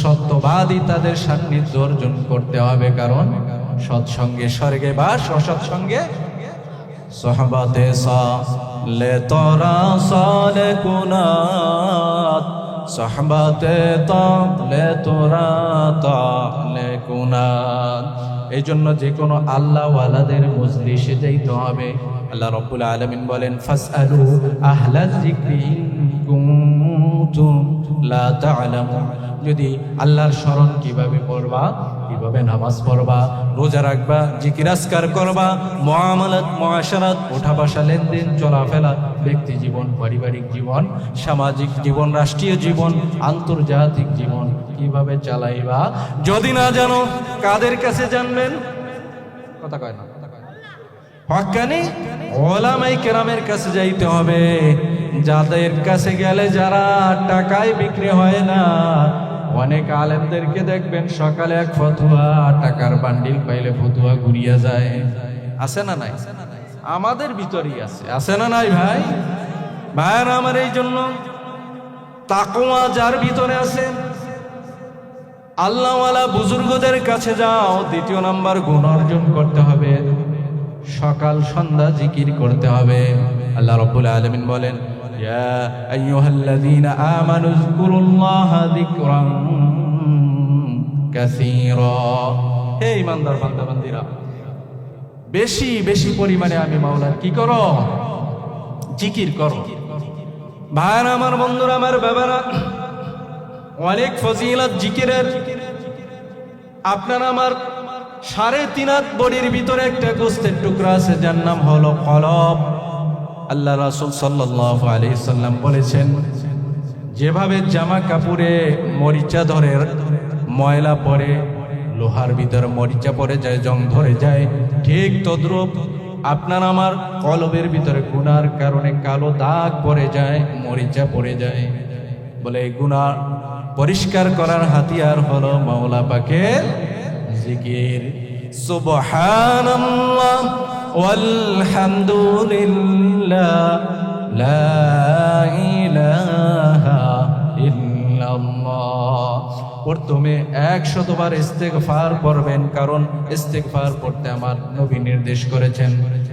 সত্যবাদী, তাদের সান্নিধ্য অর্জন করতে হবে। কারণ সৎসঙ্গে স্বর্গে বাস, অসৎসঙ্গে সোহবতে সালে তোরা সালে কুনাত, সোহবতে তালে তোরা তালে কুনাত। এই জন্য যে কোনো আল্লাহ ওয়ালাদের মজলিসে যাইতে হবে। আল্লাহ রাব্বুল আলামিন বলেন, ফাসআলু আহলায যিকরি ইন কুনতুম লা তা'লামুন। যদি আল্লাহর স্মরণ কিভাবে করবা, কিভাবে নামাজ পড়বা, রোজা রাখবা, জিকির আজকার করবা, মুআমালাত, মুআশারাত, ওঠা বসা, লেনদেন, চলাফেরা, ব্যক্তি জীবন, পারিবারিক জীবন, সামাজিক জীবন, রাষ্ট্রীয় জীবন, আন্তর্জাতিক জীবন কিভাবে চালাইবা যদি না জানো, কাদের কাছে জানবেন? কথা কয় না। হক্কানি উলামায়ে কেরামের কাছে যাইতে হবে, যাদের কাছে গেলে যারা টাকায় বিক্রি হয় না। অনেক আলেমদেরকে দেখবেন সকালে এক ফতোয়া, টাকার বান্ডিল পাইলে ফতোয়া ঘুরিয়া যায়। আছে না নাই? আমাদের ভিতরেই আছে। আছে না নাই ভাই? ভাইরা আমার, এই জন্য তাকওয়া যার ভিতরে আছে, আল্লাহওয়ালা বুজুর্গদের কাছে যাও। দ্বিতীয় নাম্বার, গুণ অর্জন করতে হবে, সকাল সন্ধ্যা জিকির করতে হবে। আল্লাহ রাব্বুল আলামিন বলেন, ইয়া আইয়ুহাল্লাযীনা আমানু যকুরুল্লাহা যিকরান কাসীরা। হে ঈমানদার বান্দা বান্দীরা, বেশি বেশি পরিমাণে আমি মাওলার কি করো? জিকির করো। ভাইরা আমার, বন্ধুরা আমার, বাবারা, অনেক ফজিলত জিকিরের। আপনার আমার 3.5 হাত বডির ভিতরে একটা গোস্তের টুকরা আছে, যার নাম হলো কলব। আল্লাহ রাসূল সাল্লাল্লাহু আলাইহি সাল্লাম বলেছেন, যেভাবে জামা কাপড়ে মরিচা ধরে, ময়লা পড়ে, লোহার ভিতরে মরিচা পড়ে যায়, জং ধরে যায়, ঠিক তদ্রূপ আপনার আমার কলবের ভিতরে গুনার কারণে কালো দাগ পড়ে যায়, মরিচা পড়ে যায়। বলে এই গুনাহ পরিষ্কার করার হাতিয়ার হলো মাওলা পাকের জিকির। সুবহানাল্লাহ ওয়ালহামদুলিল্লাহ লা ইলাহা ইল্লাল্লাহ। প্রথমে 100 বার ইস্তেগফার পড়বেন, কারণ ইস্তেগফার পড়তে আমার নবী নির্দেশ করেছেন,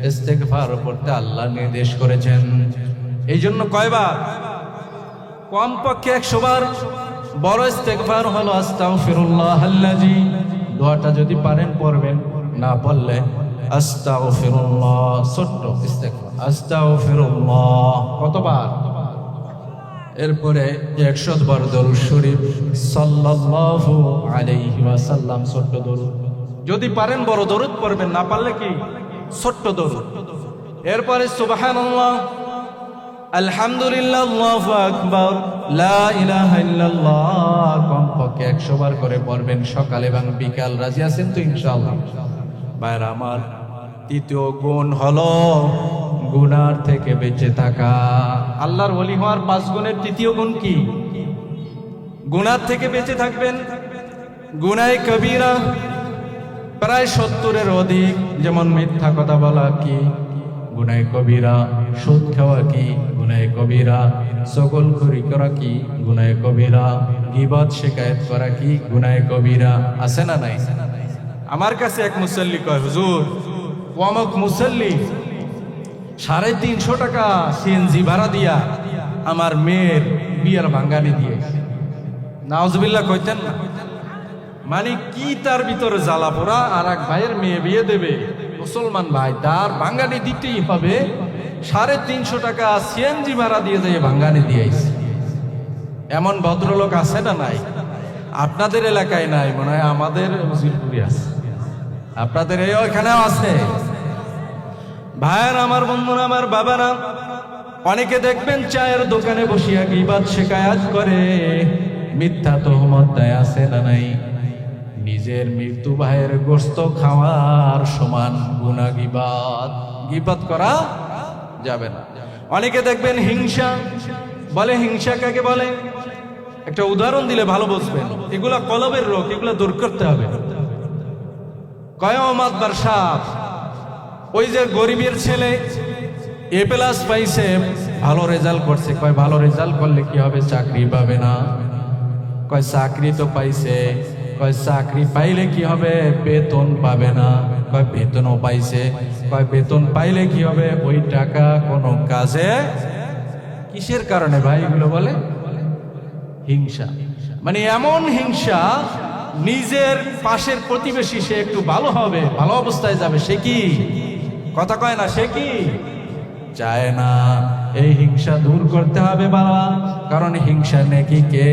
ইস্তেগফার পড়তে আল্লাহ নির্দেশ করেছেন। এই জন্য কয়বার? কমপক্ষে 100 বার। বড় ইস্তেগফার হলো আস্তাগফিরুল্লাহাল্লাযী। দোয়াটা যদি পারেন পড়বেন, না পড়লে আস্তাগফিরুল্লাহ, ছোট্ট ইস্তেগফার, আস্তাগফিরুল্লাহ। কতবার? এরপরে 100 বার দরুদ শরীফ সাল্লাল্লাহু আলাইহি ওয়াসাল্লাম, ছোট্ট দরুদ। যদি পারেন বড় দরুদ পড়বেন, না পারলে কি ছোট্ট দরুদ। এরপরে সুবহানাল্লাহ, আলহামদুলিল্লাহ, আল্লাহু আকবার, লা ইলাহা ইল্লাল্লাহ কমপক্ষে 100 বার করে পড়বেন সকাল এবং বিকাল। রাজি আছেন তো ইনশাআল্লাহ? ভাইরা আমার, তৃতীয় গুণ হলো গুনার থেকে বেঁচে থাকা। আল্লাহর ওলি হওয়ার 5 গুণের তৃতীয় গুণ কি? গুনার থেকে বেঁচে থাকবেন। গুনায়ে কবিরা প্রায় 70-এর অধিক। যেমন মিথ্যা কথা বলা কি গুনায়ে কবিরা, সুদ খাওয়া কি গুনায়ে কবিরা, চগলখড়ি করা কি গুনায়ে কবিরা, গীবত শিকায়েত করা কি গুনায়ে কবিরা। আছে না নাই? আমার কাছে এক মুসল্লি কয়, হুজুর অমুক মুসল্লি 350 টাকা সিএনজি ভাড়া দিয়া আমার মেয়ের বিয়ের ভাঙ্গানি দিয়ে। নাউজুবিল্লাহ কইতেন না? মানে কি তার ভিতরে জ্বালা পোড়া, আর এক ভাইয়ের মেয়ে বিয়ে দেবে, মুসলমান ভাই, তার ভাঙ্গানি দিতেই হবে। 350 টাকা সিএনজি ভাড়া দিয়ে যায় ভাঙ্গানি দিয়েছে। এমন ভদ্রলোক আছে না নাই? আপনাদের এলাকায় নাই মনে হয়, আমাদের মজিলপুরে আছে, আপনাদের ওইখানেও আছে। ভাইয়ের আমার, বন্ধুরা আমার, বাবারা, অনেকে দেখবেন চায়ের দোকানে বসিয়া গীবত শিকায়াত করে, মিথ্যা তহমত দেয়। আছে না নাই? নিজের মৃত্যু ভাইয়ের গোশত খাওয়ার সমান গুনাহ গীবত। গীবত করা যাবে না। অনেকে দেখবেন হিংসা বলে। হিংসা কাকে বলে? একটা উদাহরণ দিলে ভালো বুঝবেন। এগুলা কলবের রোগ, এগুলা দূর করতে হবে। কয়ামত বারসাত, ওই যে গরিবের ছেলে A+ পাইছে, ভালো রেজাল্ট করছে, কয় ভালো রেজাল্ট করলে কি হবে? চাকরি পাবে না। কয় চাকরি তো পাইছে, কয় চাকরি পাইলে কি হবে? বেতন পাবে না। কয় বেতনও পাইছে, কয় বেতন পাইলে কি হবে? ওই টাকা কোনো কাজে। কিসের কারণে ভাই এগুলো বলে? হিংসা। মানে এমন হিংসা, নিজের পাশের প্রতিবেশী সে একটু ভালো হবে, ভালো অবস্থায় যাবে, সে কি কথা কয় না? সে কি চায় না? এই হিংসা দূর করতে হবে বাবা, কারণ হিংসা নাকি কে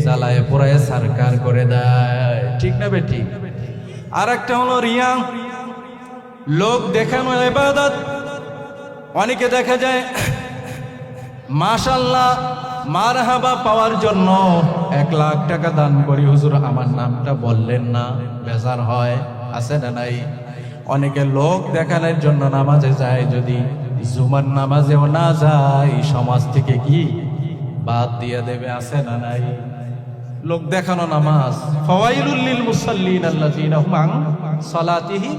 জ্বালায় পোড়ায় সরকার করে দেয়। ঠিক না বেঠিক? আর একটা হলো রিয়া, লোক দেখানো ইবাদত। অনেকে দেখা যায় মাশাআল্লাহ মারহাবা পাওয়ার জন্য 1 লাখ টাকা দান করি, হুজুর আমার নামটা বললেন না, বেজার হয়। আছে না নাই? অনেকে লোক দেখানোর জন্য নামাজে যায়, যদি জুমার নামাজেও না যায় সমাজ থেকে কি বাদ দিয়ে দেবে। আছে না নাই? লোক দেখানো নামাজ। ফাওয়াইলুল লিল মুসাল্লিন আল্লাযীনা হুম আন সালাতিহিম।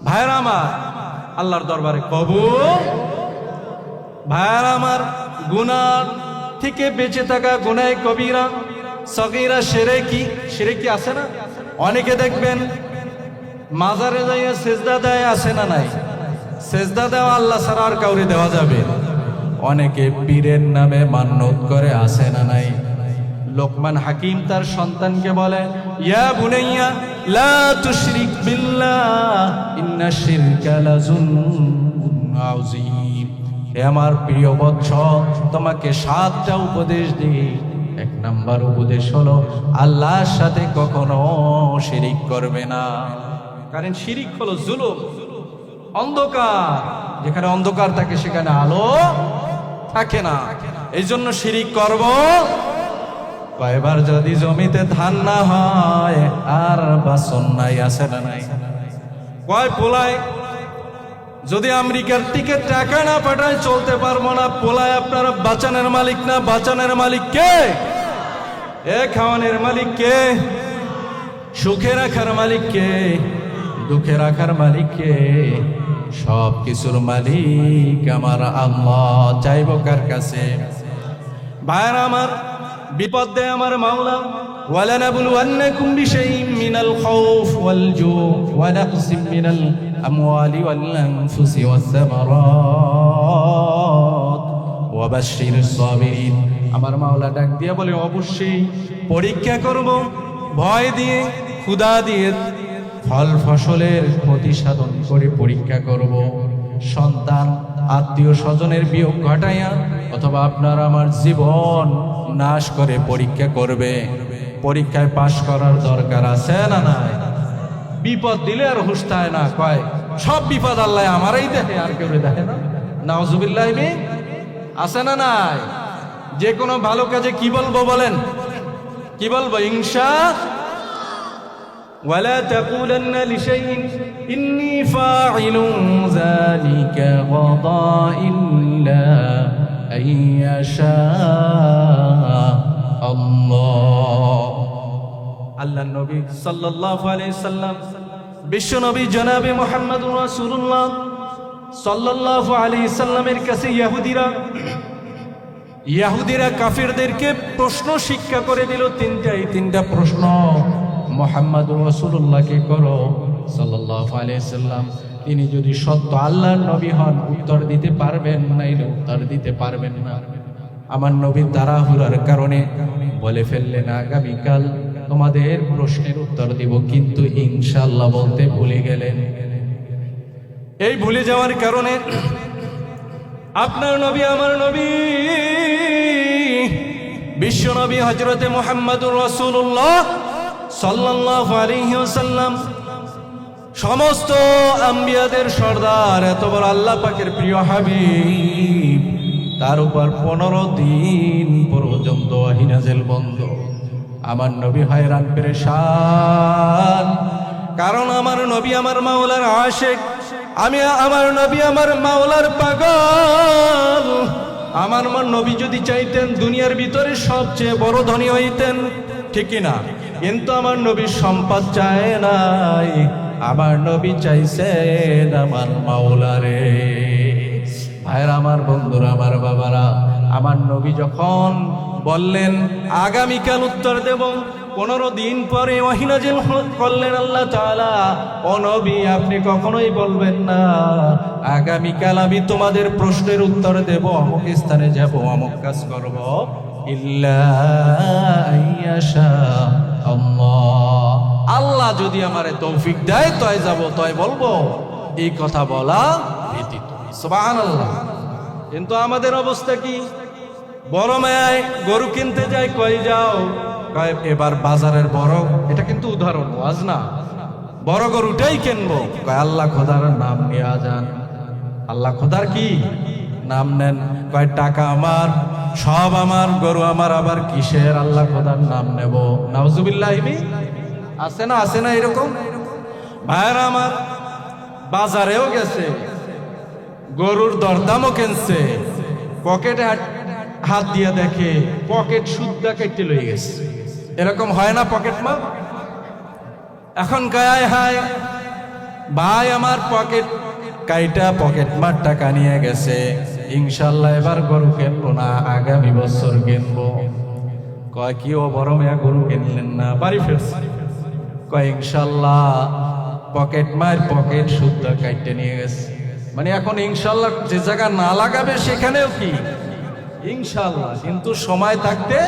ভাইরা আমার, আল্লাহর দরবারে কবুল। ভাইরা আমার, গুনাহ থেকে বেঁচে থাকা, গুনাহে কবিরা, সগীরা, শিরকি আছে না? অনেকে দেখবেন মাজারে যাইয়া সেজদা দেয়। আছে না নাই? সেজদা দেওয়া আল্লাহ ছাড়া আর কাউরে দেওয়া যাবে? অনেকে পীরের নামে মান্যত করে। আছে না নাই? লোকমান হাকিম তার সন্তানকে বলে, ইয়া বুনাইয়া লা তুশরিক বিল্লাহ ইন্নাশ শিরকা লাযুলমুন আযীম। হে আমার প্রিয় বৎস, তোমাকে 7টা উপদেশ দিই। 1 নাম্বার উপদেশ হলো আল্লাহর সাথে কখনো শিরিক করবে না। কারণ শিরিক হলো জুলুম, অন্ধকার। যেখানে অন্ধকার থাকে সেখানে আলো থাকে না। এই জন্য শিরিক করব। কয়বার যদি জমিতে ধান না হয় আর বাসন নাই, আছে না নাই? কয় পোলায় যদি আমেরিকার থেকে টাকা না পাঠায় চলতে পারবো না। পোলায় আপনারা বাঁচানোর মালিক না, বাঁচানোর মালিক কে? খাওয়ানোর মালিক কে? সুখে রাখার মালিক কে? দুঃখে রাখার মালিক কে? সব কিছুর মালিক আমার আল্লাহ। চাইব কার কাছে? ভাইরা আমার, বিপদ দেয় আমার মাওলা। ওয়ালানাবলুওয়ান্নাকুম বিশাইইম মিনাল খাউফ ওয়াল জু' ওয়া নাকসিম মিনাল আমওয়ালি ওয়াল আনফুসি ওয়াস সামারাত ওয়া বাশশিরিস সাবিরিন। আমার মাওলা ডাক দিয়ে বলে, অবশ্যই পরীক্ষা করব, ভয় দিয়ে, ক্ষুধা দিয়ে, ফল ফসলের ক্ষতি সাধন করে পরীক্ষা করব। সন্তান, আত্মীয় স্বজনের বিয়োগ ঘটাইয়া অথবা আপনার আমার জীবন নাশ করে পরীক্ষা করবে। পরীক্ষায় পাশ করার দরকার আছে না নাই? বিপদ দিলে আর হুঁশতায় না, কয় সব বিপদ আল্লাহ আমারই দেখে, আর কেউ দেখে না। নাউজুবিল্লাহ আছে না নাই? যে কোনো ভালো কাজে কি বলবো বলেন? কি বলবো? ইনশা ওয়ালা তাকুলান্না লিশাইইন ইন্নী ফাইলুন যালিকা গাদা ইল্লা আইয়াশা আল্লাহ। আল্লাহর নবী সাল্লাল্লাহু আলাইহি সাল্লাম, বিশ্ব নবী জনাবে মুহাম্মদুর রাসূলুল্লাহ সাল্লাল্লাহু আলাইহি সাল্লামের কাছে ইহুদিরা কাফিরদেরকে প্রশ্ন শিক্ষা করে দিল। তিনটা প্রশ্ন মুহাম্মদুর রাসূলুল্লাহকে করো সাল্লাল্লাহু আলাইহি সাল্লাম। তিনি যদি সত্য আল্লাহর নবী হন উত্তর দিতে পারবেন, নাইলে উত্তর দিতে পারবেন না। আমার নবী তাড়াহুড়ার কারণে বলে ফেললেন, আগামীকাল তোমাদের প্রশ্নের উত্তর দিব, কিন্তু ইনশাআল্লাহ বলতে ভুলে গেলেন। এই ভুলে যাওয়ার কারণে আপনার নবী, আমার নবী, বিশ্ব নবী হযরতে মুহাম্মদুর রাসূলুল্লাহ সাল্লাল্লাহু আলাইহি ওয়াসাল্লাম, সমস্ত আম্বিয়াদের সর্দার, এত বড় আল্লাহ পাকের প্রিয় হাবিব, তার উপর 15 দিন পর্যন্ত ওহী নাযিল বন্ধ। আমার নবী হয়রান পেরেশান, কারণ আমার নবী আমার মাওলার আশিক। আমার নবী আমার মাওলার পাগল। আমার নবী যদি চাইতেন দুনিয়ার ভিতরে সবচেয়ে বড় ধনী হইতেন, ঠিক না? কিন্তু আমার নবী সম্পদ চায় নাই, আমার নবী চাইছেন আমার মাওলারে। ভাইরা আমার, বন্ধুরা আমার, বাবারা, আমার নবী যখন বললেন আগামীকাল উত্তর দেব, 15 দিন পরে ওহী নাযিল করলেন আল্লাহ তাআলা, ও নবী আপনি কখনোই বলবেন না আগামীকাল আমি তোমাদের প্রশ্নের উত্তর দেব, অমুক স্থানে যাব, অমুক কাজ করব, ইল্লা আইয়াশা আল্লাহ। আল্লাহ যদি আমারে তৌফিক দেয় তয় যাব, তয় বলবো। এই কথা বলা ব্যতীত। সুবহানাল্লাহ। কিন্তু আমাদের অবস্থা কি? বড় মেয়ায় গরু কিনতে যাই, কই যাও? কয় এবার বাজারের বড়, এটা কিন্তু উদাহরণ, ওয়াজ না, বড় গরুটাই কিনবো। কয় আল্লাহ খোদার নাম নিয়ে যান। আল্লাহ খোদার কি নাম নেন? কয় টাকা আমার, সব আমার, গরু আমার, আবার কিসের আল্লাহ খোদার নাম নেব? নাউজুবিল্লাহ। আছে না, আছে না এরকম? ভাইরা আমার, বাজারেও গেছে, গরুর দরদামও কিনছে, পকেটে হাত দিয়ে দেখে পকেট সুদ্ধা কেটে লয়ে গেছে। এরকম হয় না পকেট মা? এখন গায় হায় ভাই আমার পকেট কাইটা পকেট মার টাকা নিয়ে গেছে, ইনশাল্লাহ এবার গরু কিনবো না, আগামী বছর কিনবো। কয় কি ও বড় মেয়া গরু কিনলেন না, বাড়ি ফিরছে? কয় ইনশাল্লাহ পকেট মার পকেট সুদ্ধা কাইটে নিয়ে গেছে। মানে এখন ইনশাল্লাহ যে জায়গা না লাগাবে সেখানেও কি ইনশাল্লাহ, কিন্তু সময় থাকতে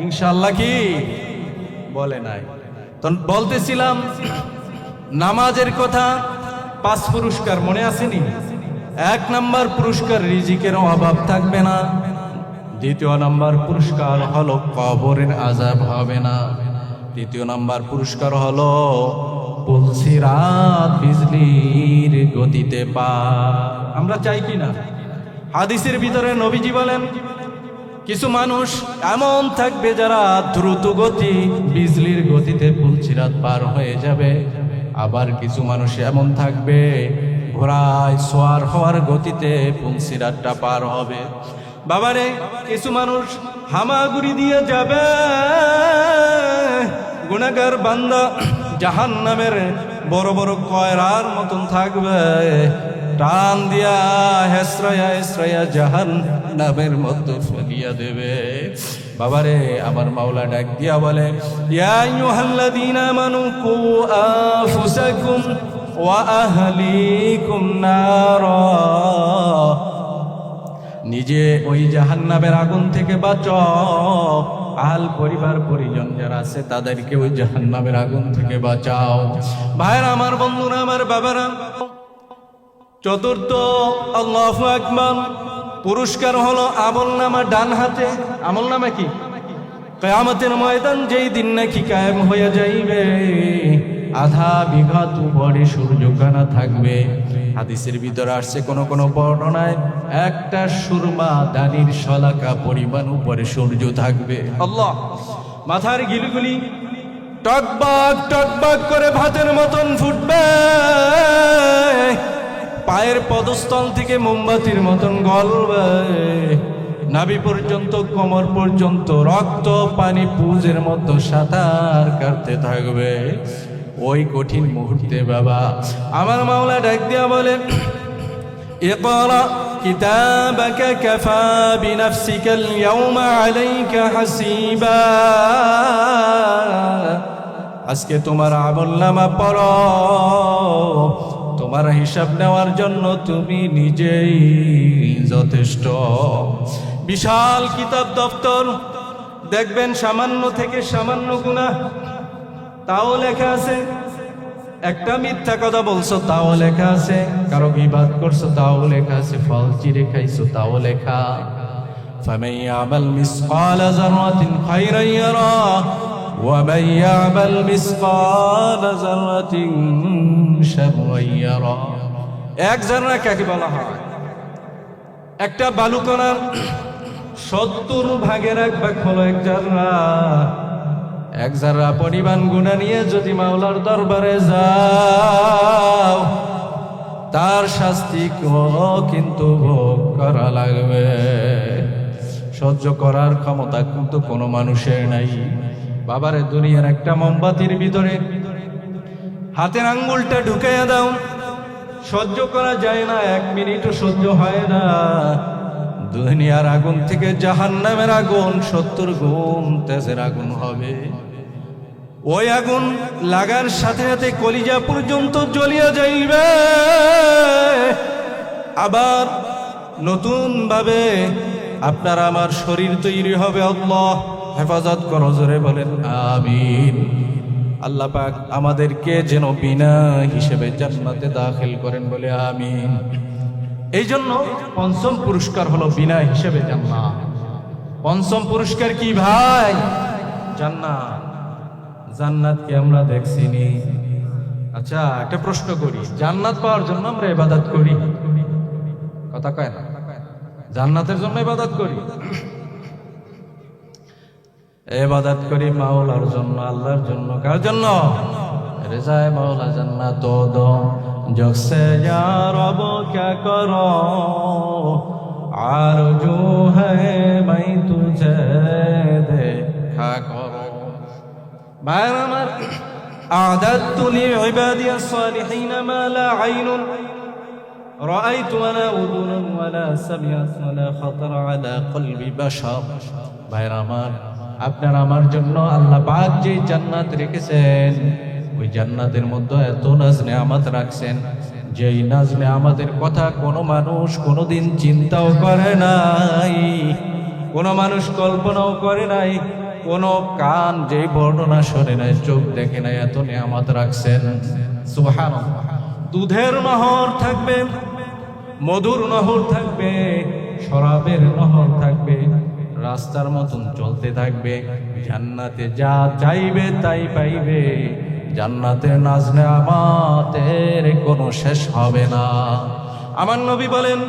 ইনশাআল্লাহ কি বলে নাই। তো বলতেছিলাম নামাজের কথা, 5 পুরস্কার মনে আসেনি? 1 নাম্বার পুরস্কার রিজিকের অভাব থাকবে না। 2 নাম্বার পুরস্কার হলো কবরের আযাব হবে না। 3 নাম্বার পুরস্কার হলো পুলসিরাত বিজলির গতিতে পার। আমরা চাই কি না? হাদিসের ভিতরে নবীজি বলেন কিছু মানুষ এমন থাকবে যারা দ্রুত গতি বিজলির গতিতে পুলসিরাত পার হয়ে যাবে। আবার কিছু মানুষ এমন থাকবে ঘোড়ায় সোয়ার হওয়ার গতিতে পুলসিরাতটা পার হবে। বাবারে, কিছু মানুষ হামাগুড়ি দিয়ে যাবে, গুনাহগার বান্দা জাহান্নামের বড় বড় কয়রার মতন থাকবে, টান দিয়া হেসরায়া হেসরায়া জাহান্নামের মধ্যে ফেলিয়া দেবে। বাবারে, আমার মাওলা ডাক দিয়া বলে, ইয়া আইয়ুহাল্লাযীনা আমানু কু আনফুসাকুম ওয়া আহলিকুম নারা, নিজে ওই জাহান্নামের আগুন থেকে বাঁচাও, আহল পরিবার পরিজন যারা আছে তাদেরকে ওই জাহান্নামের আগুন থেকে বাঁচাও। ভাইরা আমার, বন্ধুরা আমার, বাবারা, চতুর্থ আল্লাহু আকবার পুরস্কার হলো আমলনামা ডান হাতে। আমলনামা কি? কিয়ামতের ময়দান যেই দিন নাকি কায়েম হয়ে যাইবে, আধা বিঘাত উপরে সূর্যখানা থাকবে। হাদিসের ভিতরে আসছে কোন কোন বর্ণনায় একটা সুরমা দানির শলাকা পরিমাণ উপরে সূর্য থাকবে। আল্লাহ, মাথার গিলগুলি টকবাক টকবাক করে ভাতের মতন ফুটবে, পায়ের পদস্থল থেকে মোমবাতির মতন গলবে, নাভি পর্যন্ত কোমর পর্যন্ত রক্ত পানি পুজের মতো সাঁতার কাটতে থাকবে। ওই কঠিন মুহূর্তে বাবা আমার মাওলা ডাক দিয়া বলে, ইকরা কিতাবাকা কাফা বিনাফসিকাল ইয়াওমা আলাইকা হাসিবা, আজকে তোমার আমলনামা পড়ো, তোমার হিসাব নেওয়ার জন্য তুমি নিজেই যথেষ্ট। বিশাল কিতাব দপ্তর, দেখবেন সামান্য থেকে সামান্য গুনাহ তাও লেখা আছে, একটা মিথ্যা কথা বলছো তাও লেখা আছে, কারো গীবাত করছো তাও লেখা আছে, ফল চিড়ে খাইছো তাও লেখা। ফামান ইয়ামাল মিসকালা যাররাতিন খায়রান ইয়ারা ওয়া মান ইয়ামাল মিসকালা যাররাতিন শাররান ইয়ারা। এক জাররা কাকে বলা হয়? একটা বালুকণার 70 ভাগের 1 ভাগ হলো এক জাররা। এক জাররা পরিমাণ গুনাহ নিয়ে যদি মাওলার দরবারে যাও, তার শাস্তি কিন্তু ভোগ করা লাগবে। সহ্য করার ক্ষমতা কিন্তু কোনো মানুষের নাই। বাবারে, দুনিয়ার একটা মোমবাতির ভিতরে হাতের আঙ্গুলটা ঢুকাইয়া দাও, সহ্য করা যায় না, 1 মিনিটও সহ্য হয় না। দুনিয়ার আগুন থেকে জাহান্নামের আগুন 70 গুণ তেজের আগুন হবে। ওই আগুন লাগার সাথে সাথে কলিজা পর্যন্ত জ্বলিয়া যাইবে, আবার নতুন ভাবে আপনার আমার শরীর তৈরি হবে। আল্লাহ হেফাজত করো, জোরে বলেন আমিন। আল্লাহ পাক আমাদেরকে যেন বিনা হিসেবে জান্নাতে দাখিল করেন, বলে আমিন। এই জন্য পঞ্চম পুরস্কার হলো বিনা হিসেবে জান্নাত। পঞ্চম পুরস্কার কি ভাই? জান্নাত। জান্নাতকে আমরা দেখছিনি। আচ্ছা, একটা প্রশ্ন করি, জান্নাত পাওয়ার জন্য আমরা ইবাদত করি, কথা কয় না? জান্নাতের জন্য ইবাদত করি, ইবাদত করি মাওলার জন্য, আল্লাহর জন্য। কার জন্য? রেজায়ে মাওলা জান্নাত দো জগসে ইয়া রব ক্যা করো, আরজু হ্যায় মাই তুঝে দেখা করো। ভাইরা আমার, আ'দাদতু লিইবাদিয়াস সালিহিন মা লা আইনুন রাআইতু ওয়ালা উযুনুন ওয়ালা সামিআত ওয়ালা খাতারা আলা কলবি বাশার। ভাইরা আমার, আপনার আমার জন্য আল্লাহ পাক যে জান্নাত রেখেছেন, ওই জান্নাতের মধ্যে এত নাজ নেয়ামত রাখছেন, যেই নাজ নেয়ামতের কথা কোনো মানুষ কোনোদিন চিন্তাও করে নাই, কোনো মানুষ কল্পনাও করে নাই। কোনো কান যেই বর্ণনা শোনে নাই, চোখ দেখে নাই, এত নিয়ামত রাখছেন। সুবহানাল্লাহ। দুধের নহর থাকবে, মধুর নহর থাকবে, শরাবের নহর থাকবে, রাস্তার মতন চলতে থাকবে। জান্নাতে যা চাইবে তাই পাইবে। জান্নাতের নাজ নেয়ামতের কোনো শেষ হবে না। আমার নবী বলেন,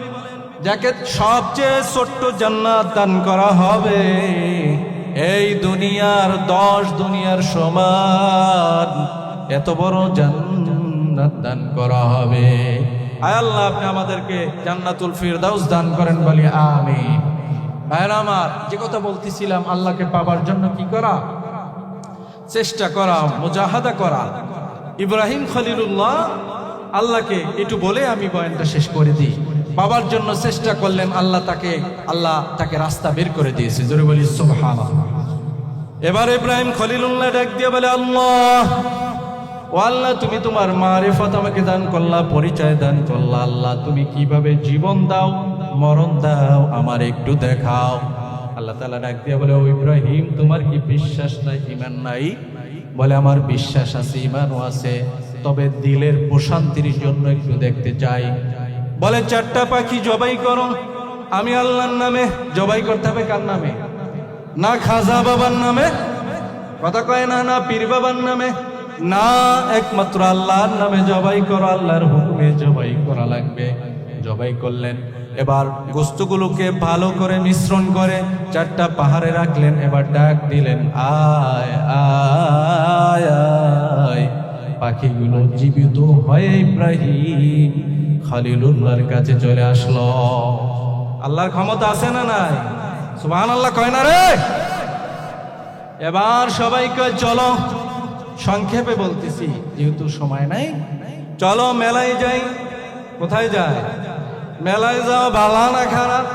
যাকে সবচেয়ে ছোট্ট জান্নাত দান করা হবে, এই দুনিয়ার 10 দুনিয়ার সমান এত বড় জান্নাত দান করা হবে। আয় আল্লাহ, আপনি আমাদেরকে জান্নাতুল ফিরদাউস দান করেন, বলি আমিন। ভাইরা আমার, যে কথা বলতেছিলাম, আল্লাহকে পাবার জন্য কি করা? চেষ্টা করা, মুজাহাদা করা। ইব্রাহিম খলিলুল্লাহ আল্লাহকে একটু বলে আমি বয়ানটা শেষ করে দিই। পাবার জন্য চেষ্টা করলেন, আল্লাহ তাকে রাস্তা বের করে দিয়েছে। জোরে বলি সুবহানাল্লাহ। এবার ইব্রাহিম খলিলুল্লাহ ডাক দিয়ে বলে, আল্লাহ, ও আল্লাহ, তুমি তোমার মারিফত আমাকে দান করলা, পরিচয় দান করলা। আল্লাহ, তুমি কিভাবে জীবন দাও, মরণ দাও, আমার একটু দেখাও। আল্লাহ তাআলা ডাক দিয়ে বলে, ও ইব্রাহিম, তোমার কি বিশ্বাস নাই, ঈমান নাই? বলে, আমার বিশ্বাস আছে, ঈমানও আছে, তবে দিলের প্রশান্তির জন্য একটু দেখতে চাই। বলে, 4টা পাখি জবাই করো, আমি আল্লাহর নামে। জবাই করতে হবে কার নামে? না খাজা বাবার নামে, কথা কয় না, না পীর বাবার নামে, না, একমাত্র আল্লাহর নামে জবাই করো। আল্লাহর হুকুমে জবাই করা লাগবে। জবাই করলেন। এবার গোস্তগুলোকে ভালো করে মিশ্রণ করে 4টা পাহাড়ে রাখলেন। এবার ডাক দিলেন, আয় আয় আয়। পাখিগুলো জীবিত হয়ে ইব্রাহিম খলিলুল্লাহর কাছে চলে আসলো। আল্লাহর ক্ষমতা আছে না নাই? সুবহানাল্লাহ কয় না রে? এবার সবাই কয়, চলো, সংক্ষেপে বলতেছি যেহেতু সময় নাই, চলো মেলায় যাই। কোথায় যায়? মেলায় যাও ভালো না খারাপ?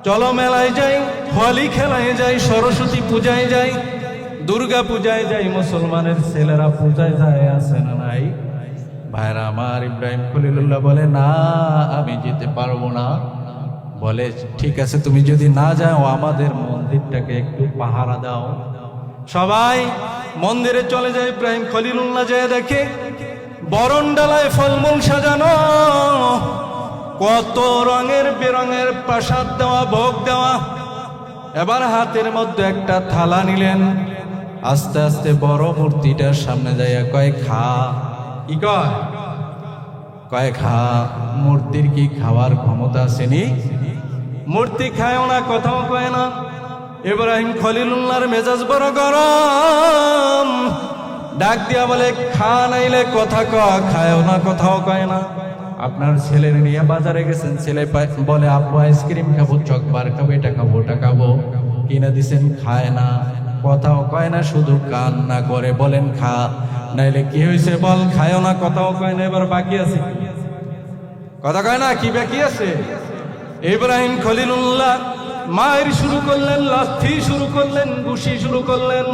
চলো মেলায় যাই, হোলি খেলায় যাই, সরস্বতী পূজায় যাই, দুর্গা পূজায় যাই, মুসলমানের ছেলেরা পূজায় যায়, আছে না নাই? ভাইরা আমার, ইব্রাহিম খলিলুল্লাহ বলে, না, আমি যেতে পারবো না। বলে, ঠিক আছে, তুমি যদি না যাও, আমাদের মন্দিরটাকে একটু পাহারা দাও। সবাই মন্দিরে চলে যায়। ইব্রাহিম খলিলুল্লাহ যায় দেখে বরণ ডালায় ফলমূল সাজানো, কত রঙের বেরঙের প্রসাদ দেওয়া, ভোগ দেওয়া। এবার হাতের মধ্যে একটা থালা নিলেন, আস্তে আস্তে বড় মূর্তিটার সামনে যাইয়া কয়, খা। কি কয়? কয়, খা। মূর্তির কি খাওয়ার ক্ষমতা আসেনি? মূর্তি খায়ও না, কথাও কয় না। ইব্রাহিম খলিলুল্লাহর মেজাজ বড় গরম, ডাক দিয়া বলে, খা নাইলে কথা কয়, খায়ও না, কথাও কয় না। আপনার ছেলের নিয়ে বাজারে গেছেন, ছেলে বলে, আব্বু আইসক্রিম খাবো, চকবার খাবো, এটা খাবো, ওটা খাবো, কিনে দিছেন, খায় না, কথাও কয় না, শুধু কান্না করে। বলেন, খা নাইলে কি হয়েছে বল। খায়ও না, কথাও কয় না। এবার বাকি আছে, কথা কয় না, কি বাকি আছে? ইব্রাহিম খলিলুল্লাহ মায়ের শুরু করলেন, লাথি শুরু করলেন, ঘুষি শুরু করলেন।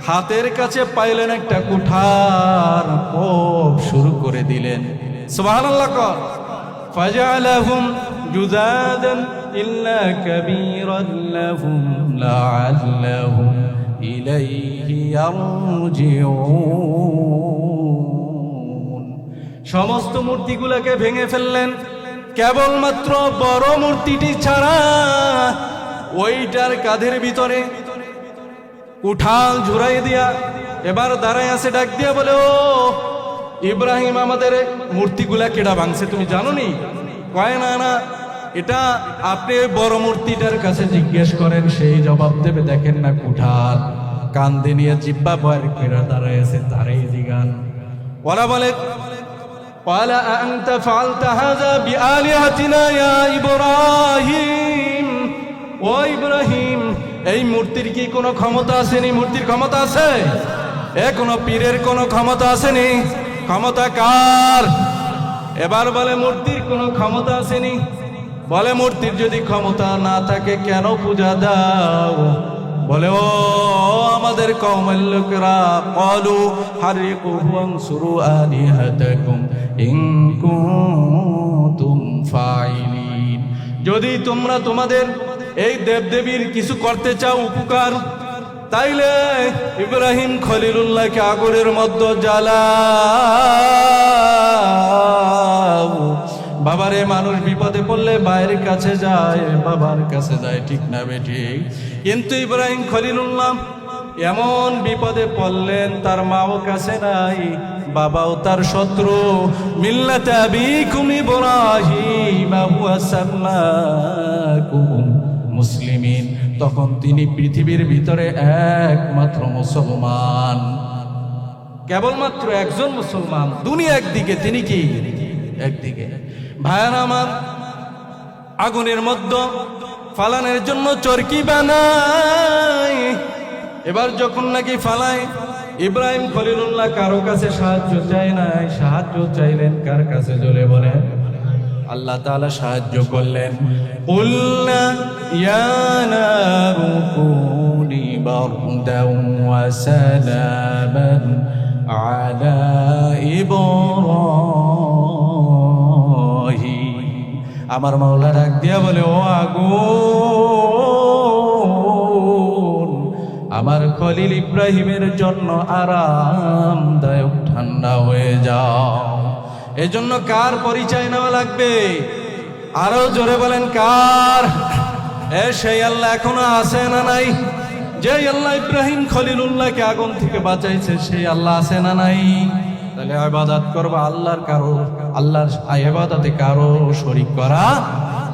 হাতের কাছে পাইলেন একটা কুঠার, কোপ শুরু করে দিলেন। সুবহানাল্লাহ কর। ফাজআলাহুম জুযাদান ইল্লা কাবীরান লাহুম লাআল্লাহুম ইলাইহি ইয়ারজিউন। সমস্ত মূর্তিগুলোকে ভেঙে ফেললেন, কেবলমাত্র বড় মূর্তিটি ছাড়া। ওইটার কাঁধের ভিতরে উঠাল ঝুরাই দিয়া এবার দাঁড়ায় আছে, ডাক দিয়া বলে, ও ইব্রাহিম, আমাদের মূর্তিগুলা কেডা ভাঙছে তুমি জানো নি? কয়, না না, এটা আপনি বড় মূর্তিটার কাছে জিজ্ঞেস করেন, সেই জবাব দেবে। দেখেন না, কুঠার কান্দে নিয়ে জিব্বা বয়ের কেডা দাঁড়ায় আছে, তারাই জিগান। ওরা বলে, ক্বালা আনতা ফাআলতা হাযা বিআলিহাতিনা ইয়া ইব্রাহিম। ও ইব্রাহিম, এই মূর্তির কি কোনো ক্ষমতা আসেনি? মূর্তির ক্ষমতা আছে? কোনো পীরের কোনো ক্ষমতা আসেনি? ক্ষমতা কার? এবার বলে, মূর্তির কোনো ক্ষমতা আসেনি। বলে, মূর্তির যদি ক্ষমতা না থাকে কেন পূজা দাও? বলে, ও আমাদের কওমের লোকেরা, ক্বালু হারিকুহু ওয়ানসুরু আলিহাতাকুম ইন কুনতুম ফাইলিন। যদি তোমরা তোমাদের এই দেবদেবীর কিছু করতে চাও, উপকার, তাইলে ইব্রাহিম খলিলুল্লাহকে আগুনের মধ্যে জ্বালা। বাবারে, মানুষ বিপদে পড়লে বাইরের কাছে যায়, বাবার কাছে যায়, ঠিক না বেঠিক? কিন্তু ইব্রাহিম খলিলুল্লাহ এমন বিপদে পড়লেন, তার মাও কাছে নাই, বাবাও তার শত্রু। মিল্লাতে আবিকুম ইব্রাহিম হুয়া সাম্মাকুম মুসলিমিন। তখন তিনি পৃথিবীর ভিতরে একমাত্র মুসলমান, কেবলমাত্র একজন মুসলমান। দুনিয়া একদিকে, তিনি কি একদিকে। ভাইয়ার আমার, আগুনের মধ্যে ফালানের জন্য চরকি বানায়। এবার যখন নাকি ফালায়, ইব্রাহিম খলিলুল্লাহ কারো কাছে সাহায্য চায় নাই, সাহায্য চাইলেন কার কাছে? জোরে বলেন। আল্লাহ তাআলা সাহায্য করলেন। কুলনা ইয়া নারু কুনি বারদাও ওয়া সালামান আলা ইব্রাহিম। আমার মাওলা ডাক দিয়া বলে, ও আগুন, আমার খলিল ইব্রাহিমের জন্য আরামদায়ক ঠান্ডা হয়ে যাও। এজন্য কার পরিচয় নেওয়া লাগবে? আরো জোরে বলেন, কার? সেই আল্লাহ এখনো আছে না নাই? যে আল্লাহ ইব্রাহিম খলিলুল্লাহকে আগুন থেকে বাঁচাইছে, সেই আল্লাহ আছে না নাই? তাহলে ইবাদত করবা আল্লাহর, কারো আল্লাহর ইবাদতে কারো শরীক করা।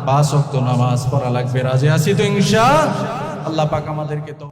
5 ওয়াক্ত নামাজ পড়া লাগবে। রাজি আছি তো ইনশাআল্লাহ? আল্লাহ পাক আমাদেরকে তো